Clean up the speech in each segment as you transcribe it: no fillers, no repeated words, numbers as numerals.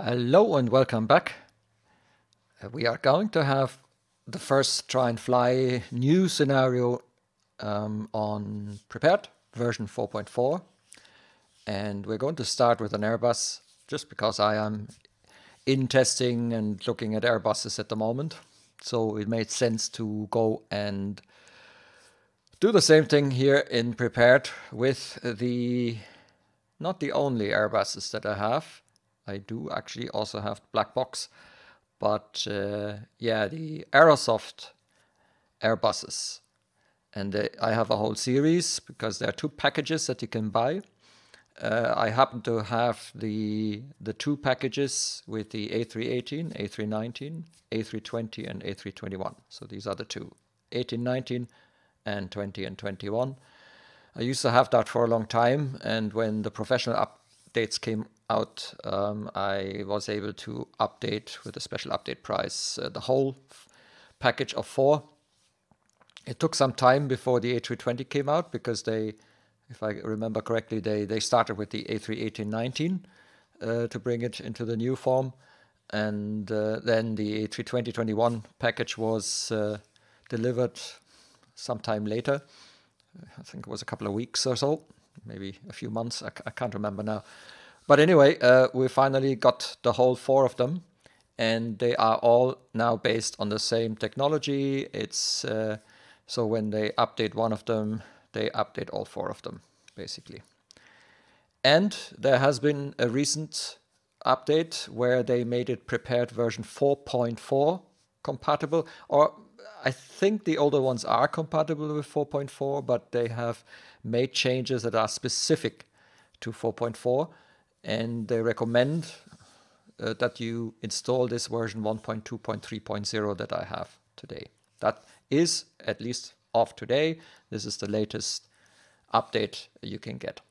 Hello and welcome back. We are going to have the first try and fly new scenario on Prepared version 4.4, and we're going to start with an Airbus just because I am in testing and looking at Airbuses at the moment, so it made sense to go and do the same thing here in Prepared with the not the only Airbuses that I have. I do actually also have black box, but yeah, the Aerosoft Airbuses, and I have a whole series because there are two packages that you can buy. I happen to have the two packages with the A318, A319, A320 and A321. So these are the two, 18, 19 and 20 and 21. I used to have that for a long time, and when the professional updates came out, I was able to update with a special update price the whole package of 4. It took some time before the A320 came out because they, if I remember correctly, they started with the A318-19 to bring it into the new form, and then the A320-21 package was delivered sometime later. I think it was a couple of weeks or so, maybe a few months, I can't remember now. But anyway, we finally got the whole 4 of them, and they are all now based on the same technology. It's so when they update one of them, they update all 4 of them, basically. And there has been a recent update where they made it Prepared version 4.4 compatible, or I think the older ones are compatible with 4.4, but they have made changes that are specific to 4.4. And they recommend that you install this version 1.2.3.0 that I have today. That is at least off today. This is the latest update you can get.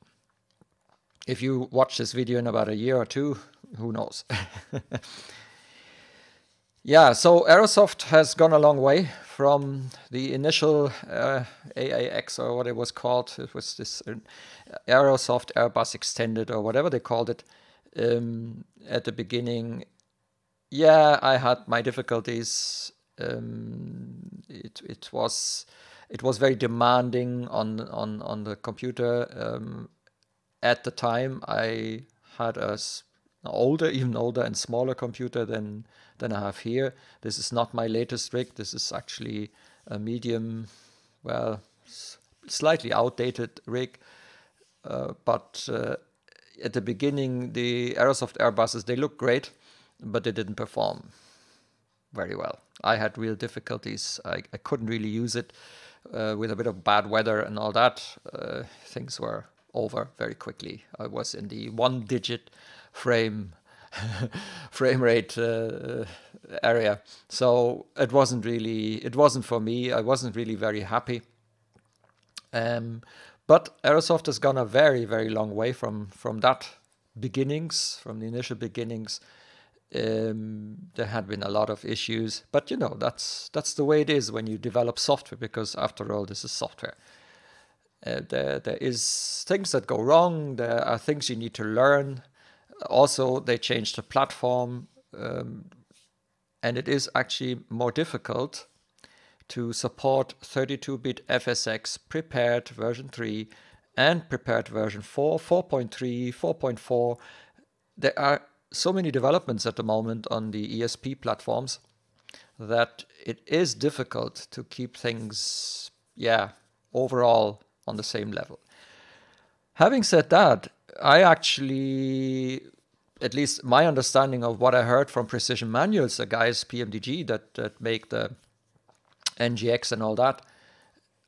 If you watch this video in about a year or two, who knows? Yeah, so Aerosoft has gone a long way from the initial AIX, or what it was called. It was this Aerosoft Airbus Extended, or whatever they called it at the beginning. Yeah, I had my difficulties. It was very demanding on the computer. At the time, I had even older and smaller computer than I have here. This is not my latest rig. This is actually a medium, well, slightly outdated rig. But at the beginning, the Aerosoft Airbuses, they look great, but they didn't perform very well. I had real difficulties. I couldn't really use it with a bit of bad weather and all that. Things were over very quickly. I was in the 1-digit frame rate area, so it wasn't for me. I wasn't really very happy. But Aerosoft has gone a very, very long way from the initial beginnings. There had been a lot of issues, but you know, that's the way it is when you develop software, because after all, this is software. There is things that go wrong. There are things you need to learn. Also, they changed the platform, and it is actually more difficult to support 32-bit FSX Prepared version 3 and Prepared version 4, 4.3, 4.4. There are so many developments at the moment on the ESP platforms that it is difficult to keep things, yeah, overall on the same level. Having said that, I actually, at least my understanding of what I heard from Precision Manuals, the guys PMDG that make the NGX and all that,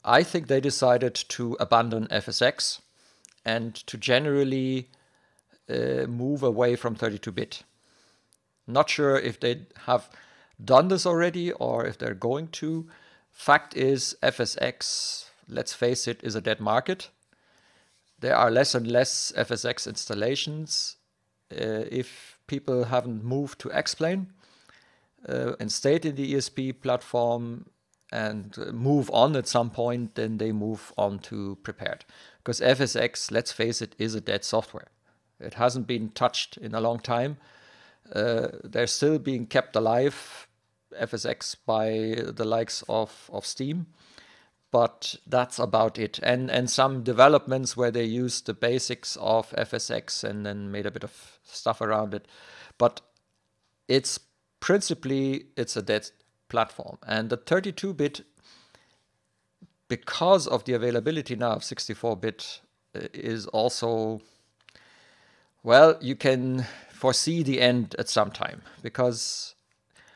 I think they decided to abandon FSX and to generally move away from 32-bit. Not sure if they have done this already or if they're going to. Fact is, FSX, let's face it, is a dead market. There are less and less FSX installations. If people haven't moved to X-Plane and stayed in the ESP platform and move on at some point, then they move on to Prepared. Because FSX, let's face it, is a dead software. It hasn't been touched in a long time. They're still being kept alive, FSX, by the likes of Steam. But that's about it. And some developments where they used the basics of FSX and then made a bit of stuff around it. But it's principally, it's a dead platform. And the 32-bit, because of the availability now of 64-bit, is also, well, you can foresee the end at some time, because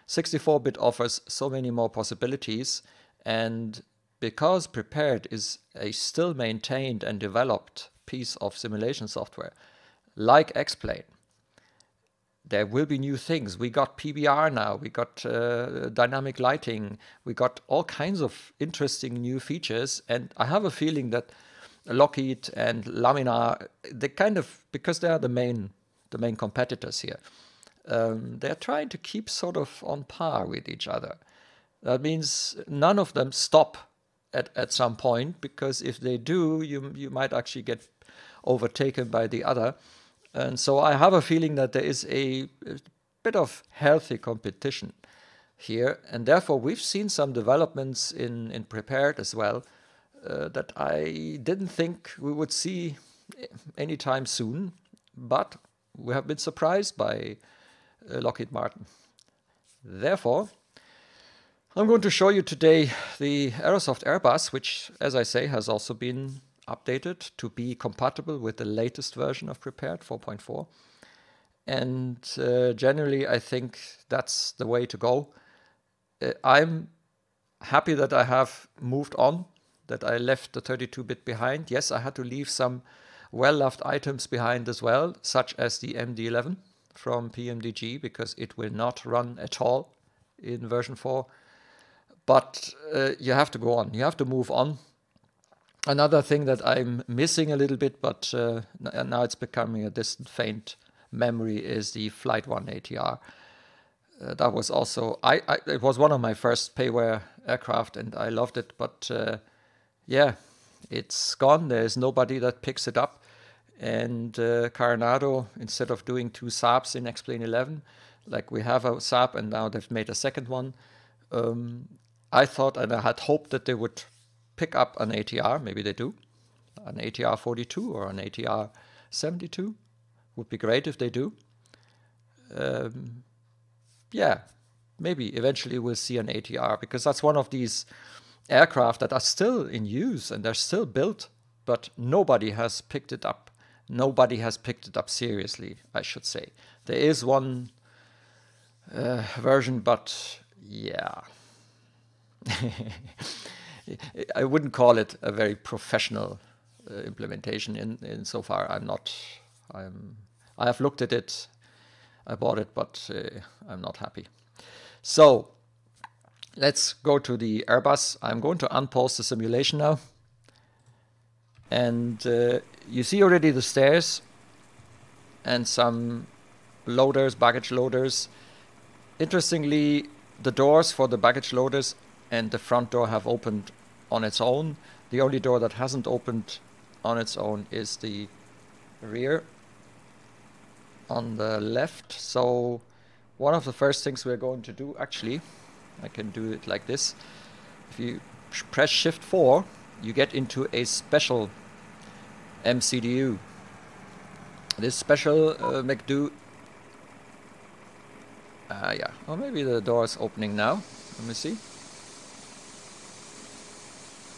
64-bit offers so many more possibilities, and because Prepared is a still maintained and developed piece of simulation software, like X-Plane, there will be new things. We got PBR now, we got dynamic lighting, we got all kinds of interesting new features, and I have a feeling that Lockheed and Laminar, they kind of, because they are the main competitors here, they're trying to keep sort of on par with each other. That means none of them stop at some point, because if they do, you might actually get overtaken by the other. And so I have a feeling that there is a bit of healthy competition here, and therefore we've seen some developments in Prepared as well that I didn't think we would see anytime soon, but we have been surprised by Lockheed Martin. Therefore, I'm going to show you today the Aerosoft Airbus, which, as I say, has also been updated to be compatible with the latest version of Prepared 4.4. And generally, I think that's the way to go. I'm happy that I have moved on, that I left the 32-bit behind. Yes, I had to leave some well-loved items behind as well, such as the MD11 from PMDG, because it will not run at all in version 4. But you have to go on. You have to move on. Another thing that I'm missing a little bit, but now it's becoming a distant, faint memory, is the Flight 1 ATR. That was also, it was one of my first payware aircraft, and I loved it. But yeah, it's gone. There's nobody that picks it up. And Coronado, instead of doing 2 SAPs in X-Plane 11, like we have a SAP and now they've made a second one, I thought and I had hoped that they would pick up an ATR. Maybe they do. An ATR 42 or an ATR 72. Would be great if they do. Yeah, maybe eventually we'll see an ATR, because that's one of these aircraft that are still in use and they're still built, but nobody has picked it up. Nobody has picked it up seriously, I should say. There is one version, but yeah. I wouldn't call it a very professional implementation in so far. I have looked at it, I bought it, but I'm not happy. So let's go to the Airbus. I'm going to unpause the simulation now. And you see already the stairs and some loaders, baggage loaders. Interestingly, the doors for the baggage loaders and the front door have opened on its own. The only door that hasn't opened on its own is the rear on the left. So one of the first things we're going to do, actually, I can do it like this. If you press Shift 4, you get into a special MCDU. This special McDo. Yeah, or maybe the door is opening now. Let me see.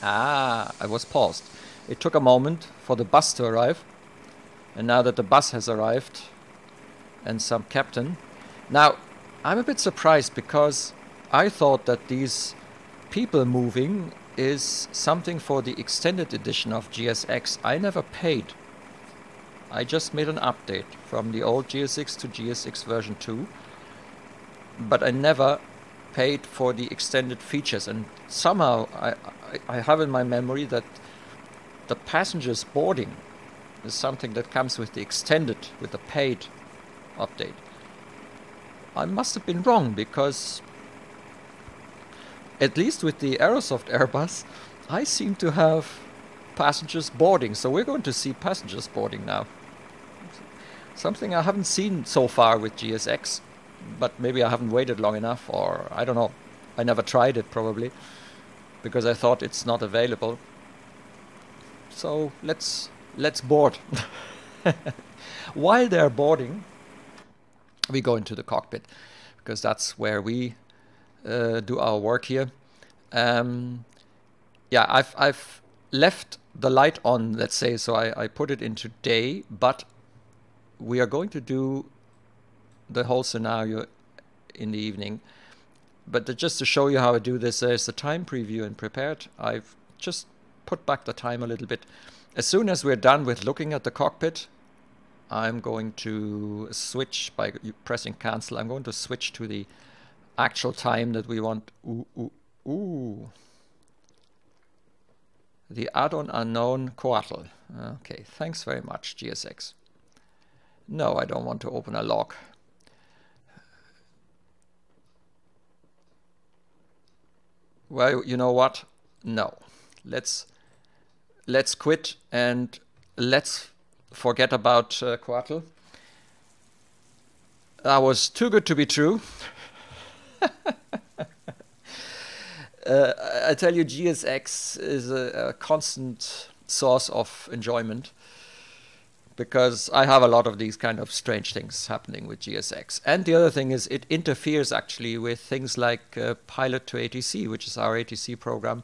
I was paused. It took a moment for the bus to arrive. And now that the bus has arrived, and some captain. Now, I'm a bit surprised, because I thought that these people moving is something for the extended edition of GSX. I never paid. I just made an update from the old GSX to GSX version 2. But I never paid for the extended features. And somehow I have in my memory that the passengers boarding is something that comes with the extended, with the paid update. I must have been wrong, because at least with the Aerosoft Airbus, I seem to have passengers boarding. So we're going to see passengers boarding now. Something I haven't seen so far with GSX. but maybe I haven't waited long enough, or I don't know. I never tried it probably, because I thought it's not available. So let's board. While they're boarding, we go into the cockpit, because that's where we do our work here. Yeah, I've left the light on, let's say, so I put it into day, but we are going to do the whole scenario in the evening. But just to show you how I do this, there's the time preview and prepared. I've just put back the time a little bit. As soon as we're done with looking at the cockpit, I'm going to switch by pressing cancel. I'm going to switch to the actual time that we want. The add-on unknown Throttles. Okay, thanks very much, GSX. No, I don't want to open a log. Well, you know what? No. Let's quit and let's forget about Throttles. That was too good to be true. I tell you, GSX is a constant source of enjoyment, because I have a lot of these kind of strange things happening with GSX. And the other thing is it interferes actually with things like Pilot to ATC, which is our ATC program.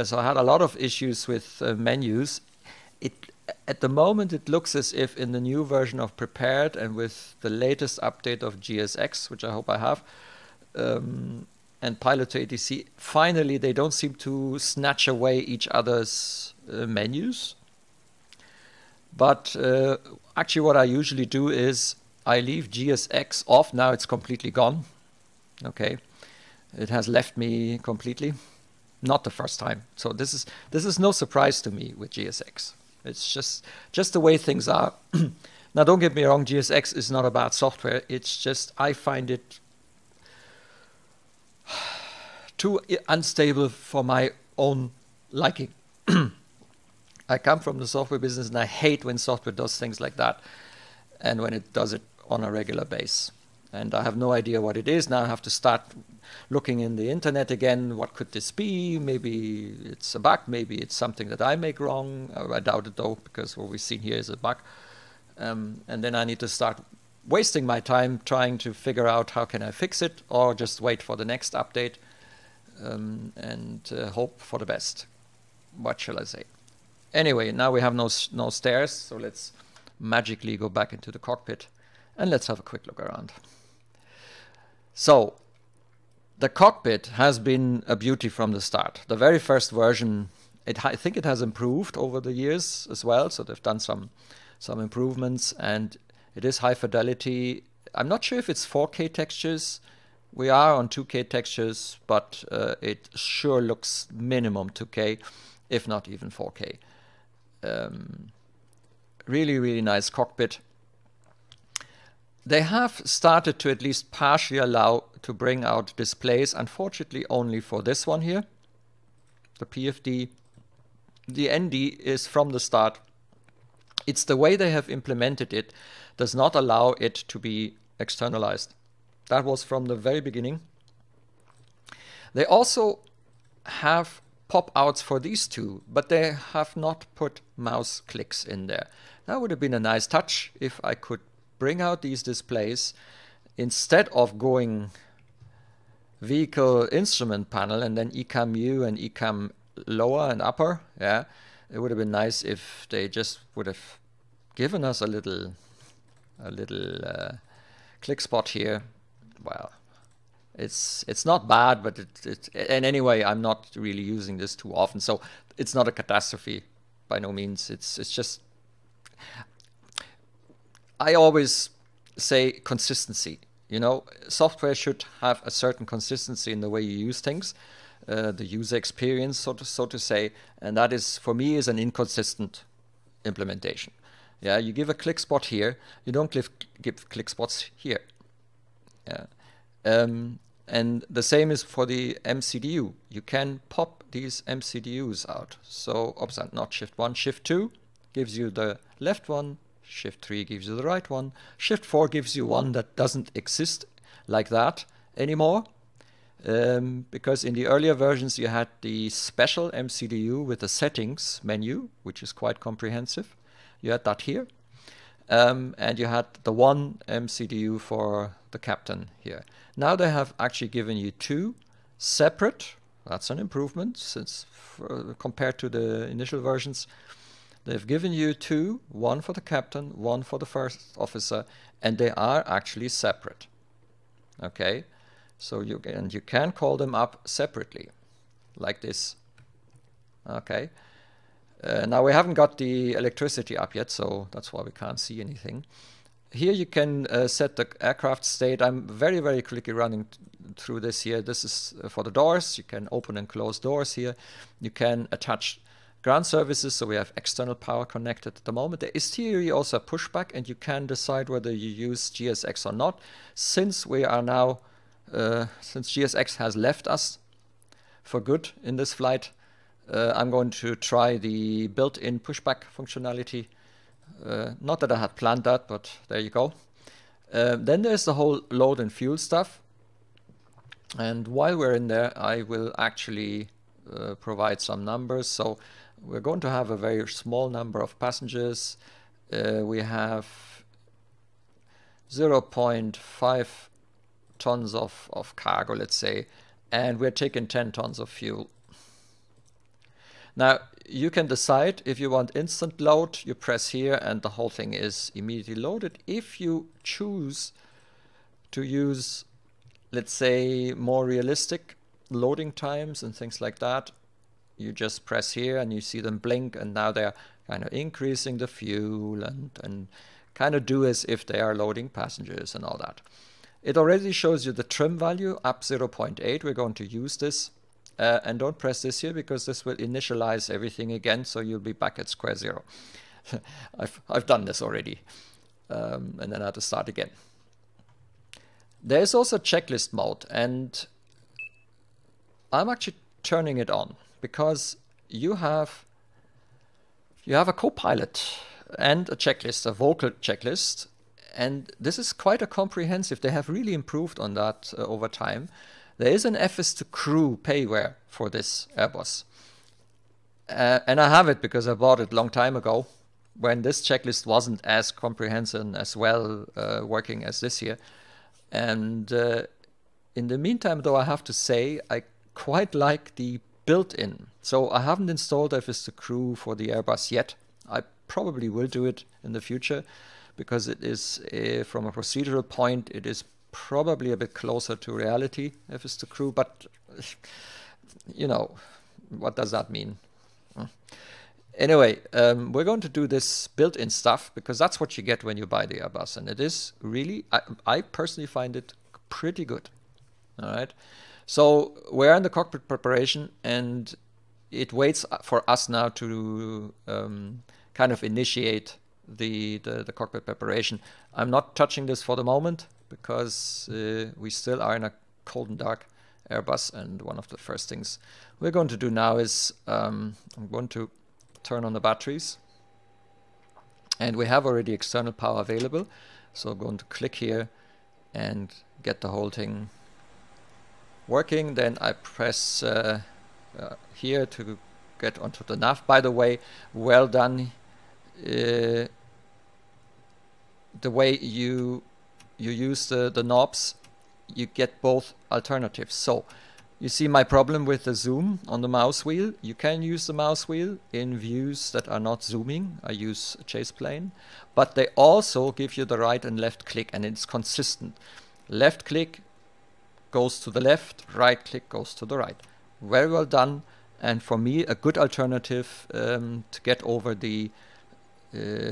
So I had a lot of issues with menus. At the moment, it looks as if in the new version of Prepared and with the latest update of GSX, which I hope I have, and Pilot to ATC, finally they don't seem to snatch away each other's menus. But actually what I usually do is I leave GSX off. Now it's completely gone. Okay, it has left me completely. Not the first time. So this is no surprise to me with GSX. It's just the way things are. Now don't get me wrong, GSX is not a bad software. It's just I find it too unstable for my own liking. I come from the software business and I hate when software does things like that, and when it does it on a regular base. And I have no idea what it is. Now I have to start looking in the internet again. What could this be? Maybe it's a bug. Maybe it's something that I make wrong. I doubt it though, because what we've seen here is a bug. And then I need to start wasting my time trying to figure out how can I fix it, or just wait for the next update and hope for the best. What shall I say? Anyway, now we have no stairs, so let's magically go back into the cockpit and let's have a quick look around. So the cockpit has been a beauty from the start. The very first version, I think it has improved over the years as well, so they've done some improvements, and it is high fidelity. I'm not sure if it's 4K textures. We are on 2K textures, but it sure looks minimum 2K, if not even 4K. Really, really nice cockpit. They have started to at least partially allow to bring out displays, unfortunately only for this one here, the PFD. The ND is from the start. It's the way they have implemented it does not allow it to be externalized. That was from the very beginning. They also have pop-outs for these two, but they have not put mouse clicks in there. That would have been a nice touch if I could bring out these displays instead of going vehicle instrument panel and then ECAM-U and ECAM lower and upper. Yeah, it would have been nice if they just would have given us a little click spot here. Well, it's not bad, but and anyway, I'm not really using this too often, so it's not a catastrophe by no means. It's just, I always say consistency. You know, software should have a certain consistency in the way you use things, the user experience, so to say, and that is, for me, is an inconsistent implementation. Yeah, you give a click spot here, you don't give click spots here. Yeah. And the same is for the MCDU. You can pop these MCDUs out. So, not Shift 1, Shift 2 gives you the left one, Shift 3 gives you the right one, Shift 4 gives you one that doesn't exist like that anymore. Because in the earlier versions you had the special MCDU with the settings menu, which is quite comprehensive. You had that here. And you had the one MCDU for the captain here. Now they have actually given you two separate. That's an improvement since compared to the initial versions. They've given you two, one for the captain, one for the first officer, and they are actually separate. Okay, so you can call them up separately, like this. Okay. Now we haven't got the electricity up yet, so that's why we can't see anything. Here you can set the aircraft state. I'm very, very quickly running through this here. This is for the doors. You can open and close doors here. You can attach ground services, so we have external power connected at the moment. There is here also a pushback, and you can decide whether you use GSX or not. Since we are now, since GSX has left us for good in this flight, I'm going to try the built-in pushback functionality. Not that I had planned that, but there you go. Then there's the whole load and fuel stuff. And while we're in there, I will actually provide some numbers. So we're going to have a very small number of passengers. We have 0.5 tons of cargo, let's say, and we're taking 10 tons of fuel. Now, you can decide if you want instant load, you press here and the whole thing is immediately loaded. If you choose to use, let's say, more realistic loading times and things like that, you just press here and you see them blink, and now they're kind of increasing the fuel and kind of do as if they are loading passengers and all that. It already shows you the trim value up 0.8. We're going to use this. And don't press this here because this will initialize everything again, so you'll be back at square zero. I've done this already, and then I have to start again. There's also checklist mode, and I'm actually turning it on because you have a co-pilot and a checklist, a vocal checklist, and this is quite a comprehensive. They have really improved on that over time. There is an FS to crew payware for this Airbus. And I have it because I bought it a long time ago when this checklist wasn't as comprehensive and as well working as this here. And in the meantime, though, I have to say I quite like the built-in. So I haven't installed FS to crew for the Airbus yet. I probably will do it in the future because it is, from a procedural point, it is probably a bit closer to reality if it's to crew, but you know, what does that mean? Anyway, we're going to do this built-in stuff because that's what you get when you buy the Airbus, and it is really, I personally find it pretty good. All right, so we're in the cockpit preparation, and it waits for us now to kind of initiate the cockpit preparation. I'm not touching this for the moment because we still are in a cold and dark Airbus, and one of the first things we're going to do now is I'm going to turn on the batteries, and we have already external power available, so I'm going to click here and get the whole thing working. Then I press here to get onto the nav. By the way, well done. The way you use the knobs, you get both alternatives. So you see my problem with the zoom on the mouse wheel. You can use the mouse wheel in views that are not zooming. I use Chaseplane, but they also give you the right and left click, and it's consistent. Left click goes to the left, right click goes to the right. Very well done, and for me a good alternative to get over the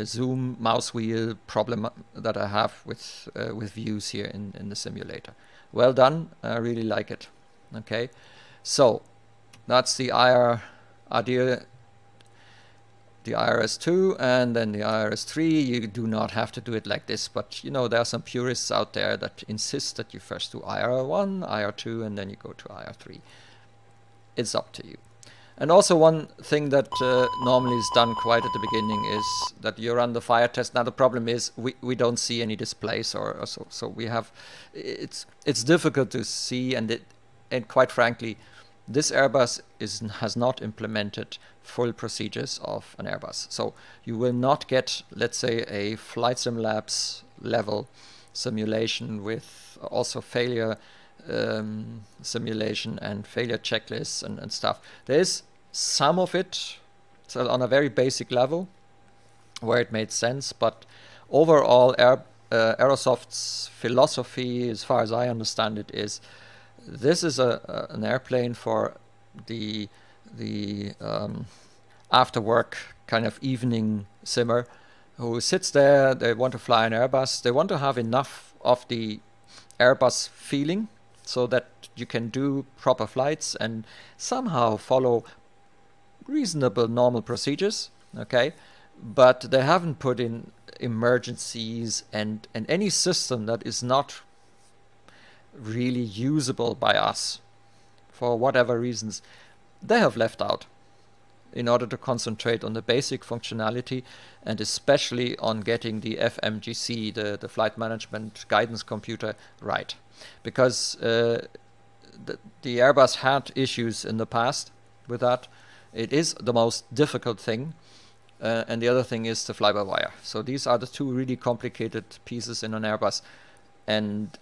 zoom mouse wheel problem that I have with views here in the simulator. Well done, I really like it. Okay, so that's the the IRS2 and then the IRS3. You do not have to do it like this, but you know, there are some purists out there that insist that you first do IR1, IR2, and then you go to IR3. It's up to you. And also one thing that normally is done quite at the beginning is that you run the fire test. Now the problem is we don't see any displays or so we have, it's difficult to see, and quite frankly, this Airbus has not implemented full procedures of an Airbus. So you will not get, let's say, a Flight Sim Labs level simulation with also failure simulation and failure checklists and stuff. There is some of it, so on a very basic level where it made sense, but overall Aerosoft's philosophy, as far as I understand it, is this is an airplane for the after work kind of evening simmer who sits there. They want to fly an Airbus. They want to have enough of the Airbus feeling so that you can do proper flights and somehow follow reasonable normal procedures, okay? But they haven't put in emergencies and any system that is not really usable by us for whatever reasons they have left out, in order to concentrate on the basic functionality and especially on getting the FMGC, the flight management guidance computer, right. Because the Airbus had issues in the past with that. It is the most difficult thing. And the other thing is the fly-by-wire. So these are the two really complicated pieces in an Airbus. And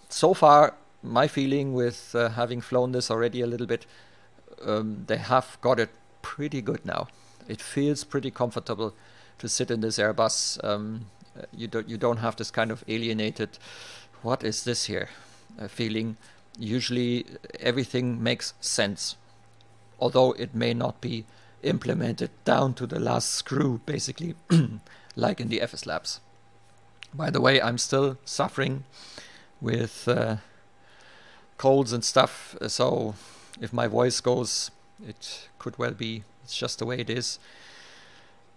so far, my feeling with having flown this already a little bit, they have got it pretty good now. It feels pretty comfortable to sit in this Airbus. You don't have this kind of alienated, what is this here, feeling. Usually everything makes sense, although it may not be implemented down to the last screw, basically, like in the FS Labs. By the way, I'm still suffering with colds and stuff, so if my voice goes, it could well be it's just the way it is.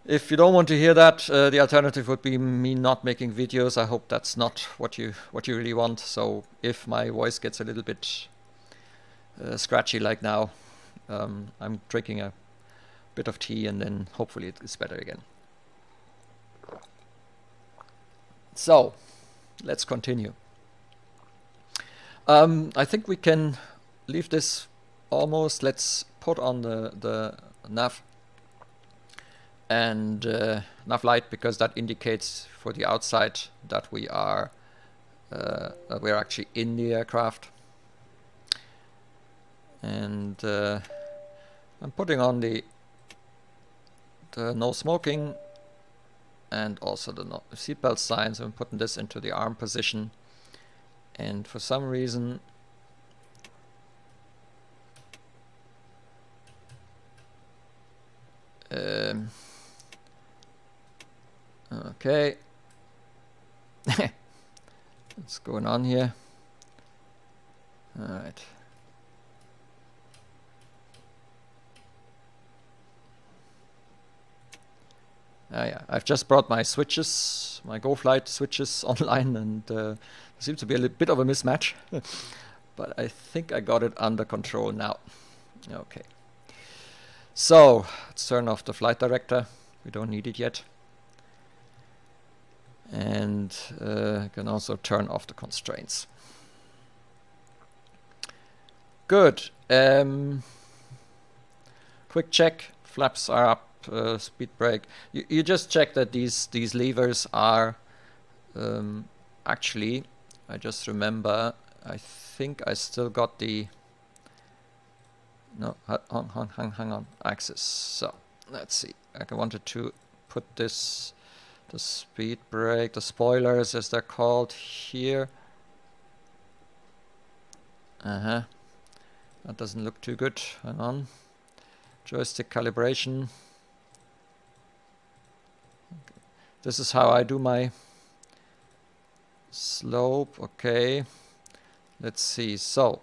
If you don't want to hear that, the alternative would be me not making videos. I hope that's not what you really want. So if my voice gets a little bit scratchy like now, I'm drinking a bit of tea and then hopefully it is better again. So let's continue. I think we can leave this almost. Let's put on the nav and nav light, because that indicates for the outside that we are we're actually in the aircraft. And I'm putting on the no smoking and also the no seatbelt signs. I'm putting this into the arm position, and for some reason okay. What's going on here? All right. Yeah, I've just brought my switches, my GoFlight switches online, and there seems to be a bit of a mismatch, but I think I got it under control now. Okay. So let's turn off the flight director. We don't need it yet. And can also turn off the constraints. Good. Quick check. Flaps are up. Speed brake. You just check that these levers are actually. I just remember. I think I still got the. No, hang on. Axis. So let's see. I wanted to put this. The speed brake, the spoilers as they're called here. That doesn't look too good. Hang on. Joystick calibration. Okay. This is how I do my slope. Okay. Let's see. So,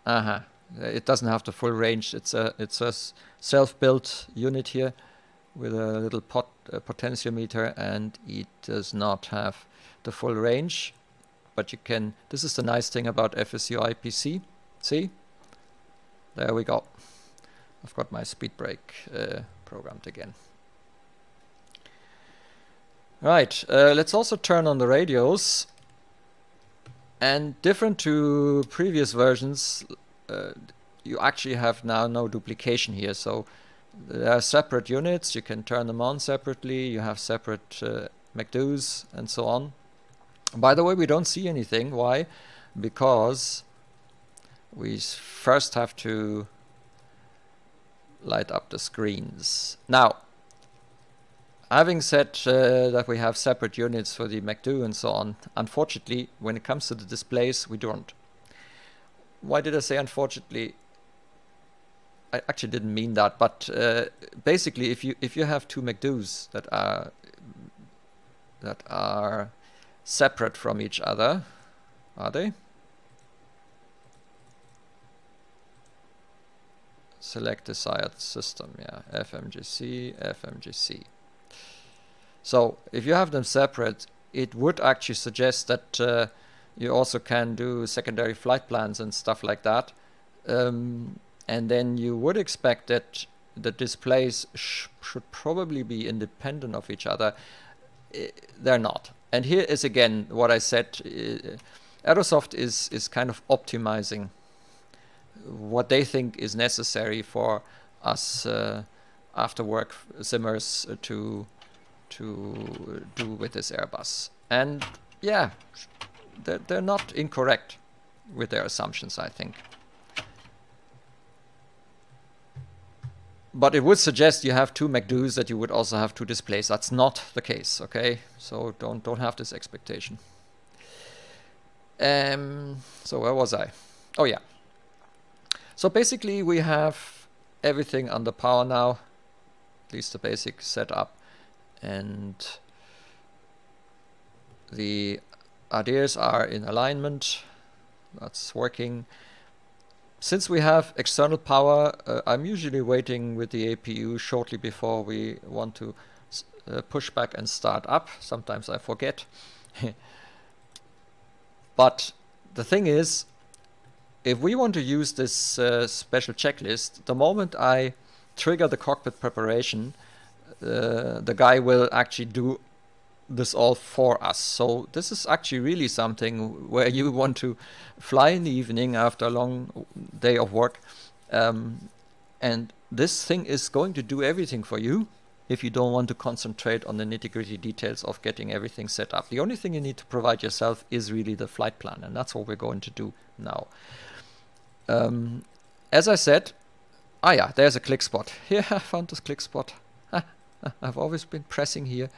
it doesn't have the full range. It's a self-built unit here with a little potentiometer, and it does not have the full range, but you can. This is the nice thing about FSUI PC. See, there we go. I've got my speed brake programmed again. Right, let's also turn on the radios. And different to previous versions, you actually have now no duplication here. So there are separate units, you can turn them on separately, you have separate MACDs and so on. By the way, we don't see anything. Why? Because we first have to light up the screens. Now, having said that we have separate units for the MACD and so on, unfortunately, when it comes to the displays, we don't. Why did I say unfortunately? I actually didn't mean that, but basically, if you have two MACDs that are separate from each other, are they? Select desired system, yeah, FMGC, FMGC. So if you have them separate, it would actually suggest that you also can do secondary flight plans and stuff like that. And then you would expect that the displays should probably be independent of each other. They're not. And here is again what I said. Aerosoft is kind of optimizing what they think is necessary for us after work simmers to do with this Airbus. And yeah, they're not incorrect with their assumptions, I think. But it would suggest you have two MACDs that you would also have two displays. That's not the case, okay? So don't have this expectation. So where was I? Oh yeah. So basically we have everything under power now, at least the basic setup, and the ideas are in alignment. That's working. Since we have external power, I'm usually waiting with the APU shortly before we want to push back and start up. Sometimes I forget. But the thing is, if we want to use this special checklist, the moment I trigger the cockpit preparation, the guy will actually do this all for us. So this is actually really something where you want to fly in the evening after a long day of work, and this thing is going to do everything for you if you don't want to concentrate on the nitty-gritty details of getting everything set up. The only thing you need to provide yourself is really the flight plan, and that's what we're going to do now. As I said, yeah, there's a click spot. Yeah, I found this click spot. I've always been pressing here.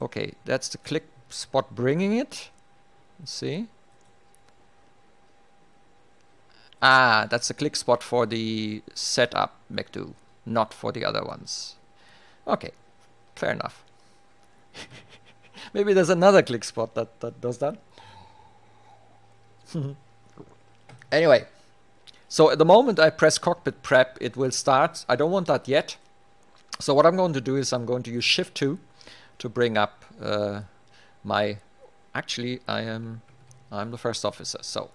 Okay, that's the click spot bringing it. Let's see. Ah, that's the click spot for the setup MACD, not for the other ones. Okay, fair enough. Maybe there's another click spot that does that. Anyway, so at the moment I press cockpit prep, it will start. I don't want that yet. So what I'm going to do is I'm going to use Shift 2 to bring up my. Actually, I'm the first officer. So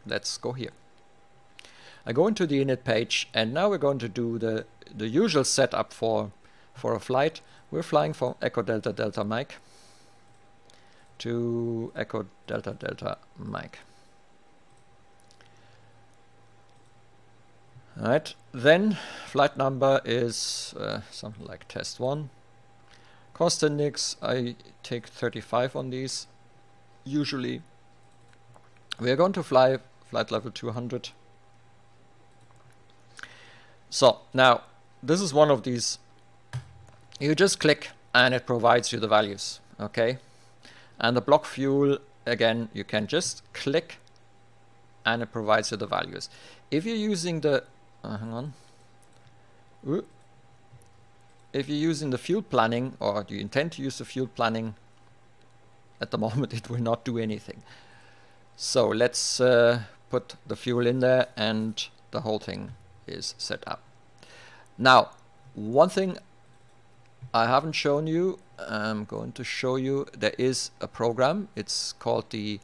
let's go here. I go into the init page, and now we're going to do the usual setup for a flight. We're flying from Echo Delta Delta Mike to Echo Delta Delta Mike. Alright, then flight number is something like test 1. Cost index, I take 35 on these. Usually we're going to fly flight level 200. So now this is one of these. You just click and it provides you the values, okay? And the block fuel, again, you can just click and it provides you the values. If you're using the hang on. If you're using the fuel planning, or do you intend to use the fuel planning, at the moment it will not do anything. So let's put the fuel in there and the whole thing is set up. Now, one thing I haven't shown you, I'm going to show you. There is a program. It's called the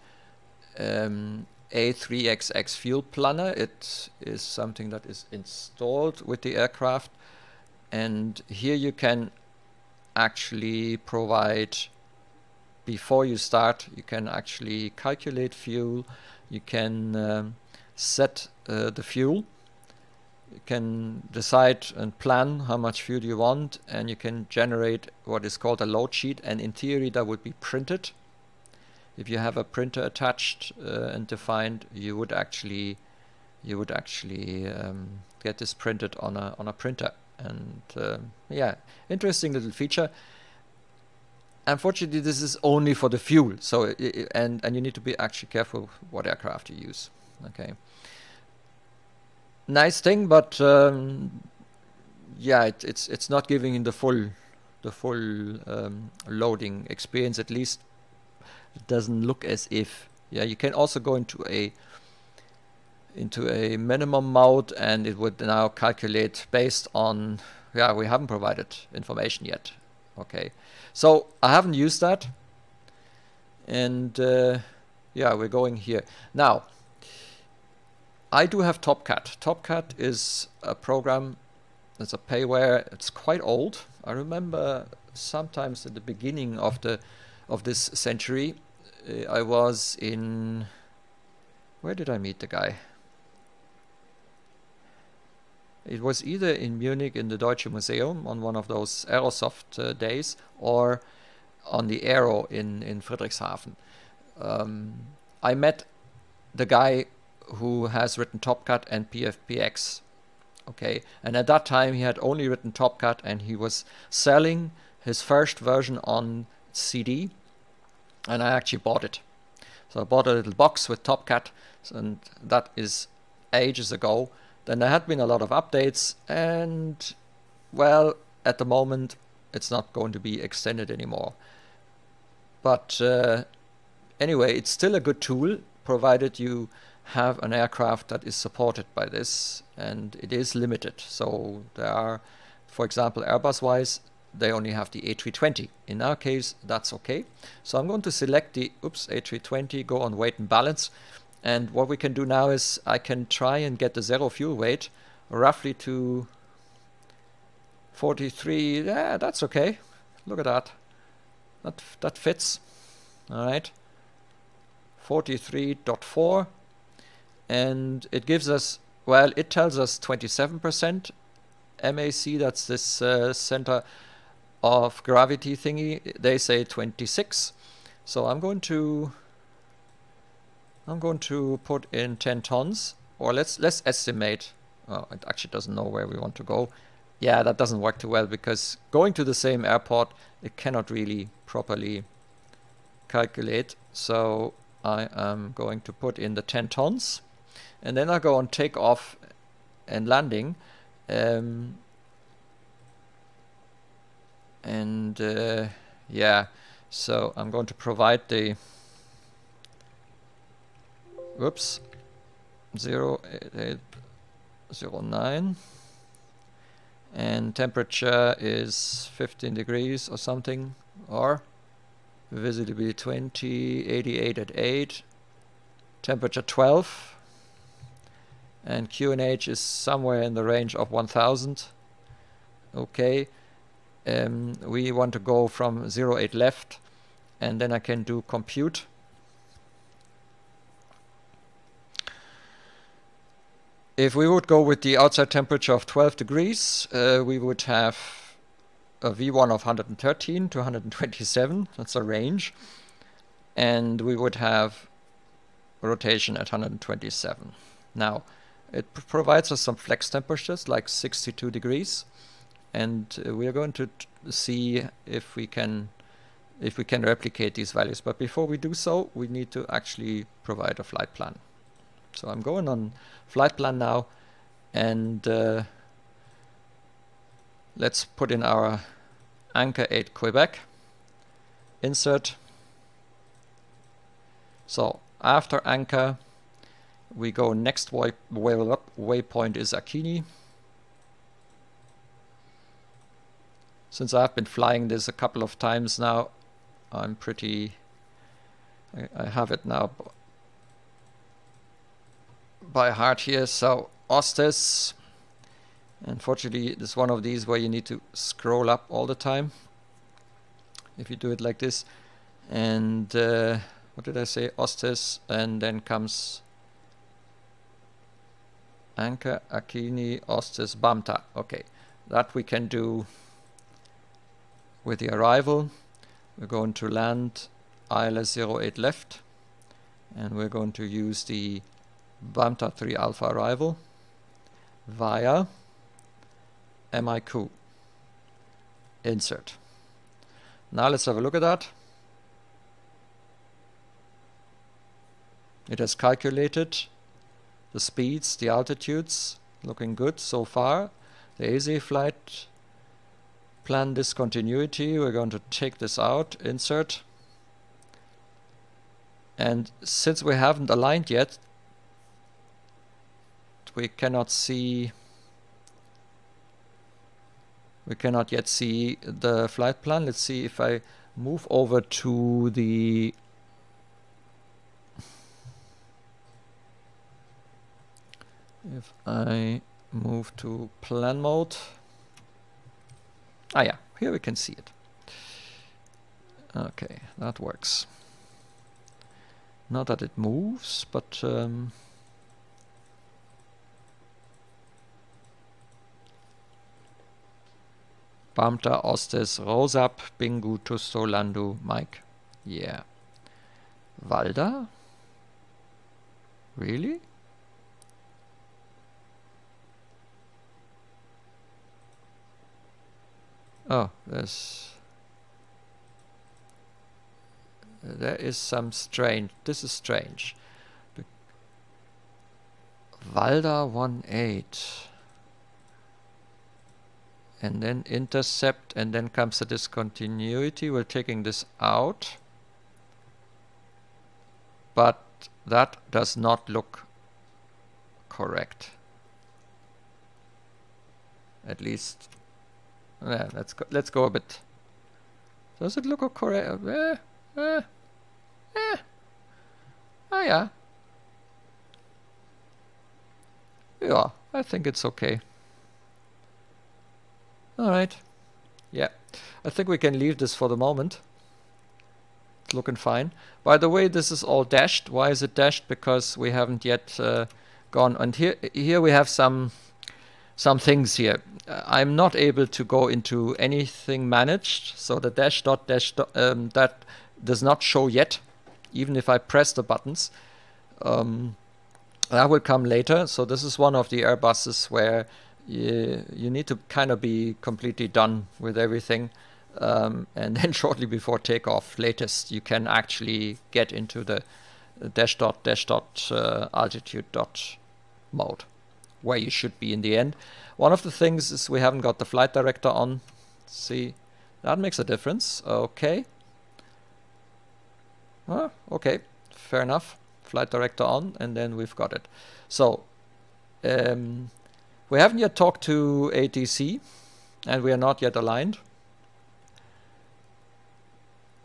A3xx fuel planner. It is something that is installed with the aircraft, and here you can actually provide, before you start, you can actually calculate fuel, you can set the fuel, you can decide and plan how much fuel you want, and you can generate what is called a load sheet, and in theory that would be printed. If you have a printer attached and defined, you would actually get this printed on a printer. And yeah, interesting little feature. Unfortunately, this is only for the fuel, so and you need to be actually careful what aircraft you use. Okay, nice thing, but yeah, it's not giving the full loading experience. At least it doesn't look as if. Yeah, you can also go into a minimum mode, and it would now calculate based on, yeah, we haven't provided information yet. Okay, so I haven't used that, and yeah, we're going here now. I do have TopCat. TopCat is a program, it's a payware. It's quite old. I remember sometimes at the beginning of this century, I was in, where did I meet the guy? It was either in Munich in the Deutsche Museum on one of those Aerosoft days, or on the Aero in Friedrichshafen. I met the guy who has written TopCat and PFPX. Okay, and at that time he had only written TopCat, and he was selling his first version on CD, and I actually bought it. So I bought a little box with TopCat, and that is ages ago. Then there had been a lot of updates, and well, at the moment it's not going to be extended anymore. But anyway, it's still a good tool, provided you have an aircraft that is supported by this, and it is limited. So there are, for example, Airbus wise, they only have the A320. In our case, that's okay. So I'm going to select the A320, go on weight and balance. And what we can do now is I can try and get the zero fuel weight roughly to 43. Yeah, that's okay. Look at that. That fits. All right. 43.4. And it gives us, well, it tells us 27% MAC. That's this center of gravity thingy. They say 26. So I'm going to put in 10 tons, or let's estimate. Oh, it actually doesn't know where we want to go. Yeah, that doesn't work too well, because going to the same airport, it cannot really properly calculate. So I am going to put in the 10 tons, and then I go on takeoff and landing. Yeah, so I'm going to provide the 0809, and temperature is 15 degrees or something, or visibility 20, 88 at 8, temperature 12, and QNH is somewhere in the range of 1000. Okay, we want to go from 08 left, and then I can do compute. If we would go with the outside temperature of 12 degrees, we would have a V1 of 113 to 127, that's a range, and we would have rotation at 127. Now, it provides us some flex temperatures like 62 degrees, and we are going to see if we can replicate these values. But before we do so, we need to actually provide a flight plan. So I'm going on flight plan now, and let's put in our anchor 8 Quebec, insert. So after anchor, we go next waypoint is Akini. Since I've been flying this a couple of times now, I have it now by heart here. So Ostes, unfortunately, this is one of these where you need to scroll up all the time if you do it like this. And what did I say? Ostes, and then comes Anchor, Akini, Ostes, Bamta. Okay, that we can do with the arrival. We're going to land ILS 08 left, and we're going to use the Bamta 3 Alpha arrival via MIQ. Insert. Now let's have a look at that. It has calculated the speeds, the altitudes, looking good so far. The AZ flight plan discontinuity, we're going to take this out, insert. And since we haven't aligned yet, we cannot yet see the flight plan. Let's see if I move over to the plan mode. Ah yeah, here we can see it. Okay, that works. Not that it moves, but Bamta, Ostes, Rosap, Bingu, Tusto, Landu, Mike. Yeah. Valda? Really? Oh, there is some strange. This is strange. Valda 1.8. And then intercept, and then comes the discontinuity. We're taking this out. But that does not look correct. At least, yeah, let's go a bit. Does it look correct? Oh yeah. Yeah, I think it's okay. Alright. Yeah. I think we can leave this for the moment. It's looking fine. By the way, this is all dashed. Why is it dashed? Because we haven't yet gone. And here we have some things here. I'm not able to go into anything managed. So the dash dot that does not show yet, even if I press the buttons. That will come later. So this is one of the Airbuses where you need to kind of be completely done with everything, and then shortly before takeoff, latest, you can actually get into the dash dot altitude dot mode, where you should be in the end. One of the things is we haven't got the flight director on. See, that makes a difference. Okay. Okay, fair enough. Flight director on, and then we've got it. So we haven't yet talked to ATC, and we are not yet aligned.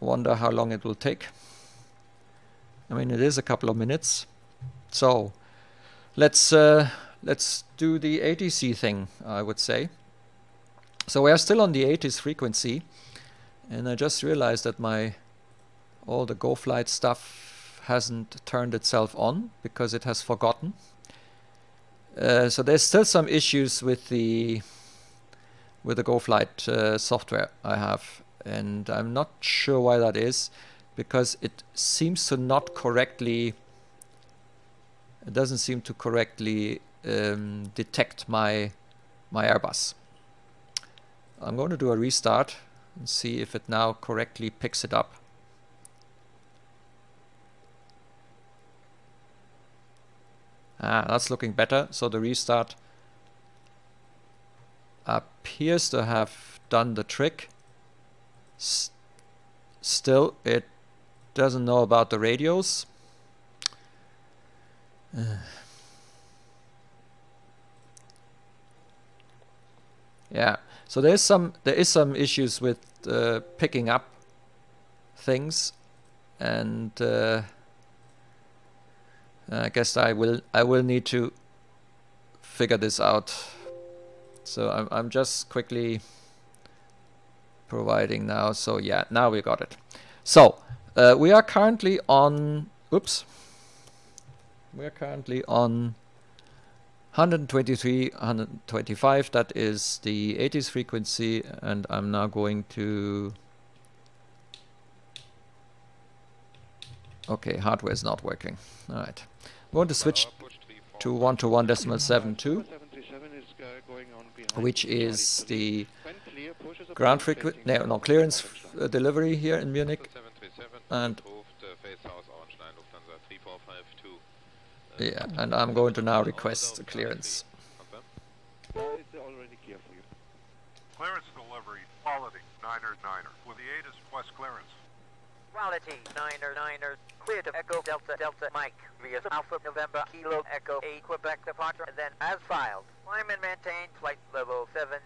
Wonder how long it will take. I mean, it is a couple of minutes. So let's do the ATC thing, I would say. So we are still on the 80s frequency, and I just realized that all the Go Flight stuff hasn't turned itself on because it has forgotten. So there's still some issues with the Go Flight software I have, and I'm not sure why that is, because it seems to not correctly. It doesn't seem to correctly detect my Airbus. I'm going to do a restart and see if it now correctly picks it up. That's looking better. So the restart appears to have done the trick. Still, it doesn't know about the radios. Yeah. So there is some issues with picking up things, and I guess I will need to figure this out. So I'm just quickly providing now. So yeah, now we got it. So we are currently on. Oops. We are currently on 123, 125. That is the 80s frequency, and I'm now going to. Okay, hardware is not working. All right, I'm going to switch to 1:1.72, which is the ground frequency, no clearance delivery here in Munich, and yeah, and I'm going to now request the clearance. Clearance delivery, quality, 9er, 9er, with the Addons plus clearance. Quality, 9er, 9er, clear to Echo Delta Delta Mike via Alpha November Kilo Echo 8 Quebec departure, and then as filed. Climb and maintain flight level 70.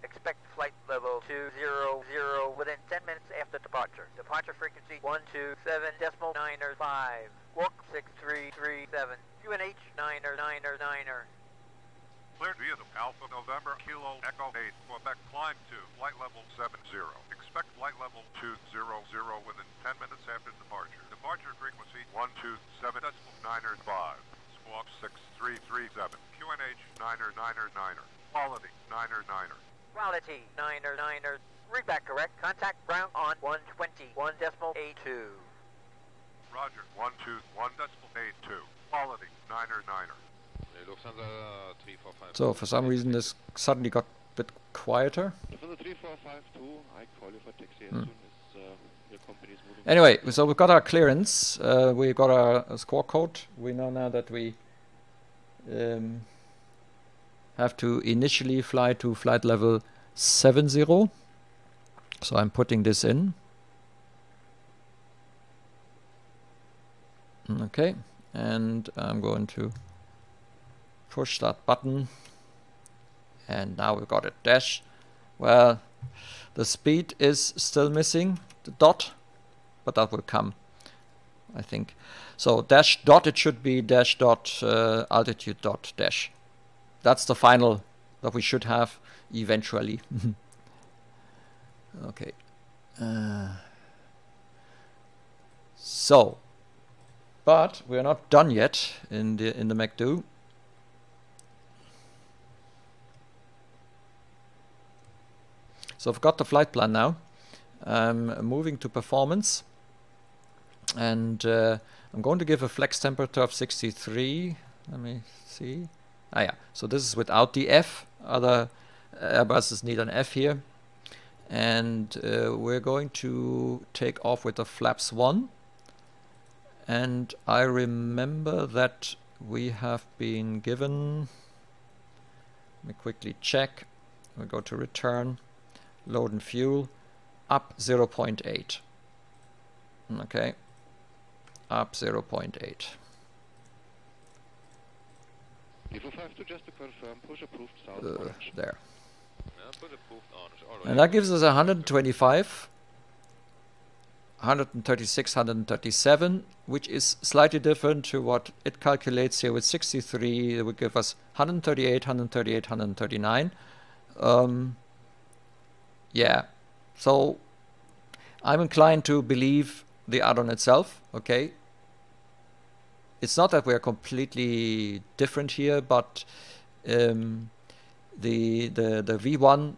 Expect flight level 200 within 10 minutes after departure. Departure frequency 127.905. Walk 6337. QNH 9er, 9er, 9er. Cleared via the Alpha November Kilo Echo 8 Quebec climb to flight level 70. Expect flight level 200 within 10 minutes after departure. Departure frequency 127.905. Squawk 6337. QNH 9er, 9er, 9er. Quality 9er, 9er. Quality 9er, 9er. Read back correct. Contact ground on 121.82. Roger 121.82. Quality 9er, 9er. So for some reason this suddenly got a bit quieter. Anyway, so we've got our clearance, we've got our squawk code. We know now that we have to initially fly to flight level 70. So I'm putting this in. Okay, and I'm going to push that button, and now we've got it. Dash. Well, the speed is still missing, the dot, but that will come, I think. So dash dot, it should be dash dot altitude dot dash. That's the final that we should have eventually. Okay. So, but we're not done yet in the MacDo. So I've got the flight plan now. I'm moving to performance, and I'm going to give a flex temperature of 63. Let me see. Ah yeah, so this is without the F. Other Airbuses need an F here. And we're going to take off with the flaps 1. And I remember that we have been given, let me quickly check. We go to return. Load and fuel, up 0.8. Okay, up 0.8. Just to confirm, push approved south there. And that gives us 125, 136, 137, which is slightly different to what it calculates here with 63. It would give us 138, 138, 139. Yeah, so I'm inclined to believe the add-on itself, okay? It's not that we're completely different here, but the V1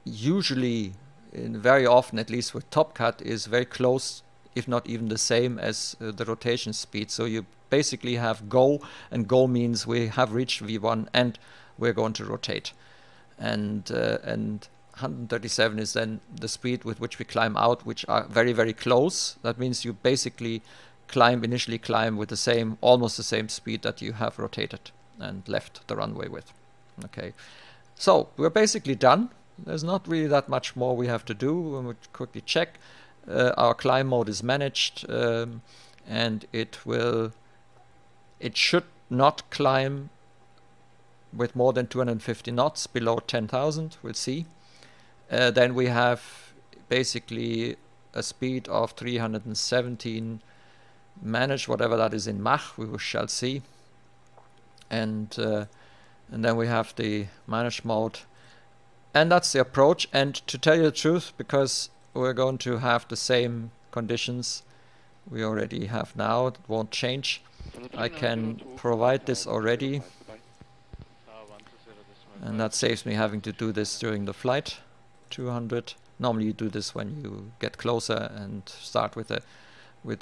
usually, very often, at least with Top Cut, is very close, if not even the same as the rotation speed. So you basically have go, and go means we have reached V1 and we're going to rotate. And 137 is then the speed with which we climb out, which are very, very close. That means you basically initially climb with the same, almost the same speed that you have rotated and left the runway with. Okay, so we're basically done. There's not really that much more we have to do. We'll quickly check. Our climb mode is managed, and it should not climb with more than 250 knots below 10,000. We'll see. Then we have basically a speed of 317 manage whatever that is in Mach, we shall see. And then we have the manage mode, and that's the approach. And to tell you the truth, because we're going to have the same conditions we already have now, it won't change. I can provide this already, and that saves me having to do this during the flight. 200. Normally you do this when you get closer and start with the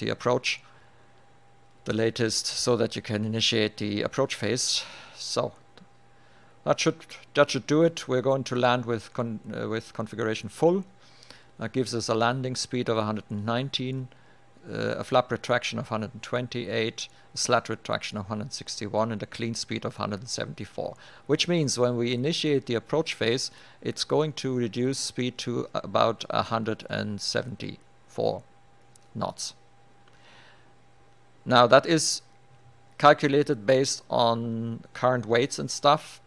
approach, the latest, so that you can initiate the approach phase. So that should do it. We're going to land with configuration full. That gives us a landing speed of 119, a flap retraction of 128, a slat retraction of 161, and a clean speed of 174. Which means when we initiate the approach phase, it's going to reduce speed to about 174 knots. Now that is calculated based on current weights and stuff.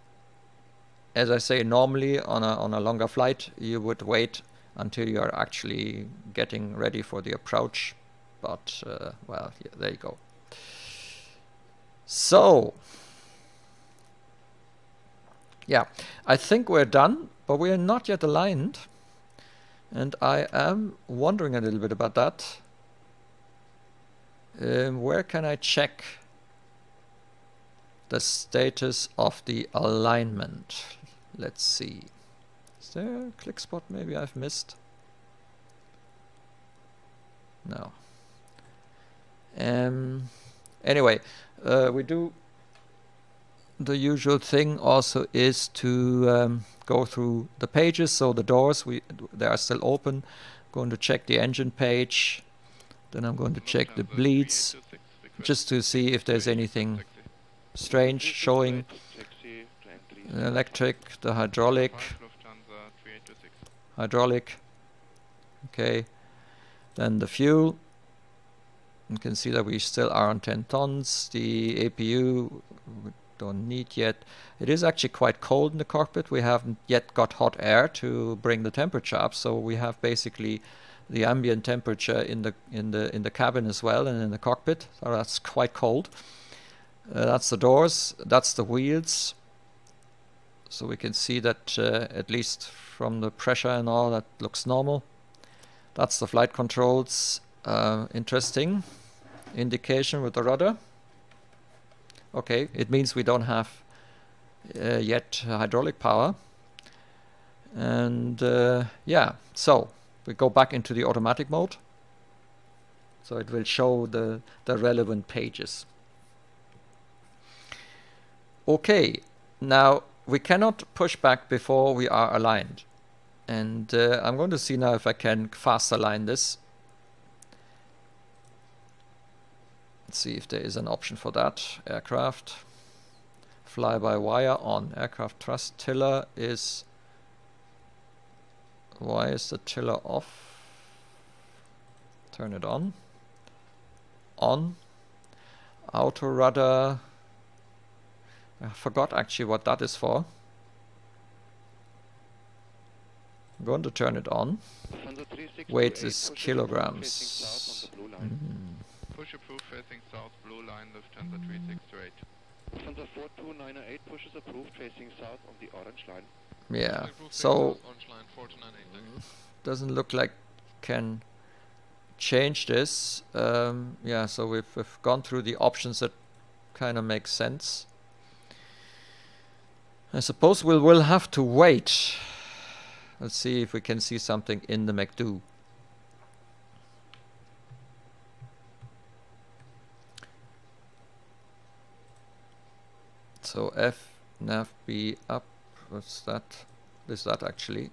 As I say, normally on a longer flight you would wait until you are actually getting ready for the approach. But, well, yeah, there you go. So, yeah, I think we're done, but we are not yet aligned. And I am wondering a little bit about that. Where can I check the status of the alignment? Let's see. Is there a click spot maybe I've missed? No. Anyway, we do the usual thing also is to go through the pages. So the doors, they are still open. Going to check the engine page. Then I'm going to check the bleeds, just to see if there's anything strange showing. The electric, the hydraulic. Okay. Then the fuel. You can see that we still are on 10 tons. The APU we don't need yet. It is actually quite cold in the cockpit. We haven't yet got hot air to bring the temperature up, so we have basically the ambient temperature in the cabin as well, and in the cockpit. So that's quite cold. That's the doors. That's the wheels. So we can see that at least from the pressure and all, that looks normal. That's the flight controls. Interesting indication with the rudder. Okay, it means we don't have yet hydraulic power. And yeah, so we go back into the automatic mode. So it will show the relevant pages. Okay, now we cannot push back before we are aligned. And I'm going to see now if I can fast align this. Let's see if there is an option for that. Aircraft, fly-by-wire on. Aircraft thrust tiller is... Why is the tiller off? Turn it on. On. Auto rudder. I forgot actually what that is for. I'm going to turn it on. Weight is kilograms. Push approved facing south, blue line, Lufthansa 368. Lufthansa 42908 pushes approved facing south on the orange line. Yeah, so doesn't look like can change this. Yeah, so we've gone through the options that kind of make sense. I suppose we'll have to wait. Let's see if we can see something in the MacDo. So F, nav, B, up. What's that? Is that actually?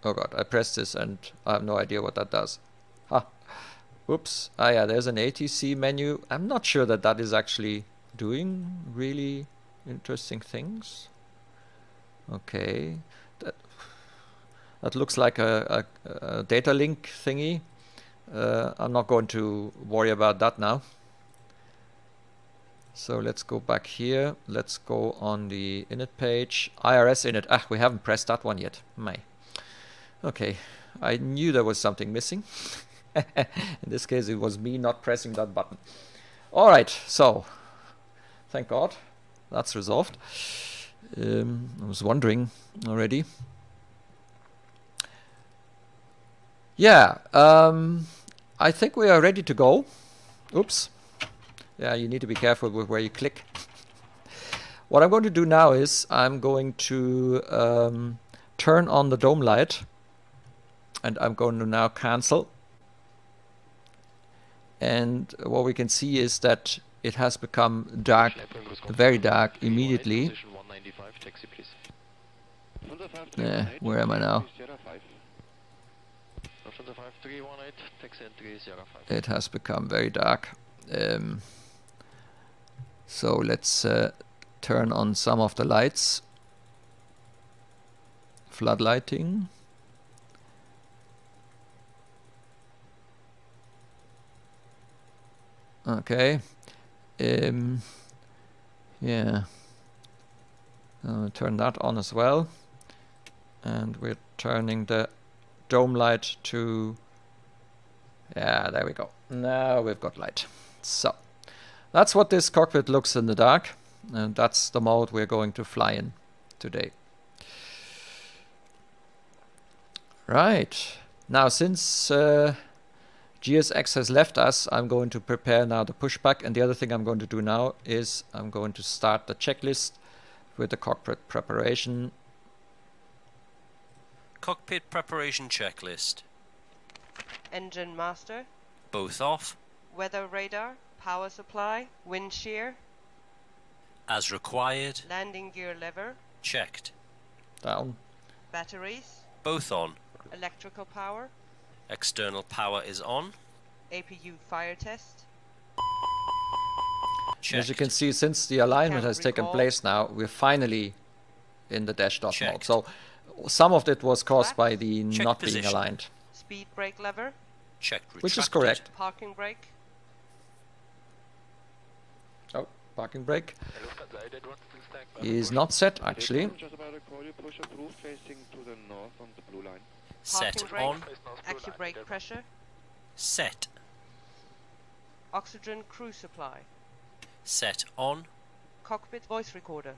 Oh god, I pressed this and I have no idea what that does. Ha! Oops. Ah yeah, there's an ATC menu. I'm not sure that that is actually doing really interesting things. Okay. That looks like a data link thingy. I'm not going to worry about that now. So let's go back here. Let's go on the init page. IRS init. Ah, we haven't pressed that one yet. Okay. I knew there was something missing. In this case, it was me not pressing that button. All right, so thank God that's resolved. I was wondering already. Yeah, I think we are ready to go. Oops. Yeah, you need to be careful with where you click. What I'm going to do now is I'm going to turn on the dome light, and I'm going to now cancel. And what we can see is that it has become dark, very dark immediately. Where am I now? It has become very dark. So let's turn on some of the lights. Floodlighting. Okay. Yeah. Turn that on as well. And we're turning the dome light to... Yeah, there we go. Now we've got light. So, that's what this cockpit looks in the dark. And that's the mode we're going to fly in today. Right. Now, since GSX has left us, I'm going to prepare now the pushback. And the other thing I'm going to do now is I'm going to start the checklist with the cockpit preparation. Cockpit preparation checklist. Engine master. Both off. Weather radar. Power supply. Wind shear. As required. Landing gear lever. Checked. Down. Batteries. Both on. Electrical power. External power is on. APU fire test. Checked. As you can see, since the alignment has taken place now, we're finally in the dash dot mode. So some of it was caused by the not being aligned. Speed brake lever. Checked. Which is correct. Parking brake. Oh, parking brake is not set actually. Set brake, on. Accu-brake pressure. Set. Oxygen crew supply. Set on. Cockpit voice recorder.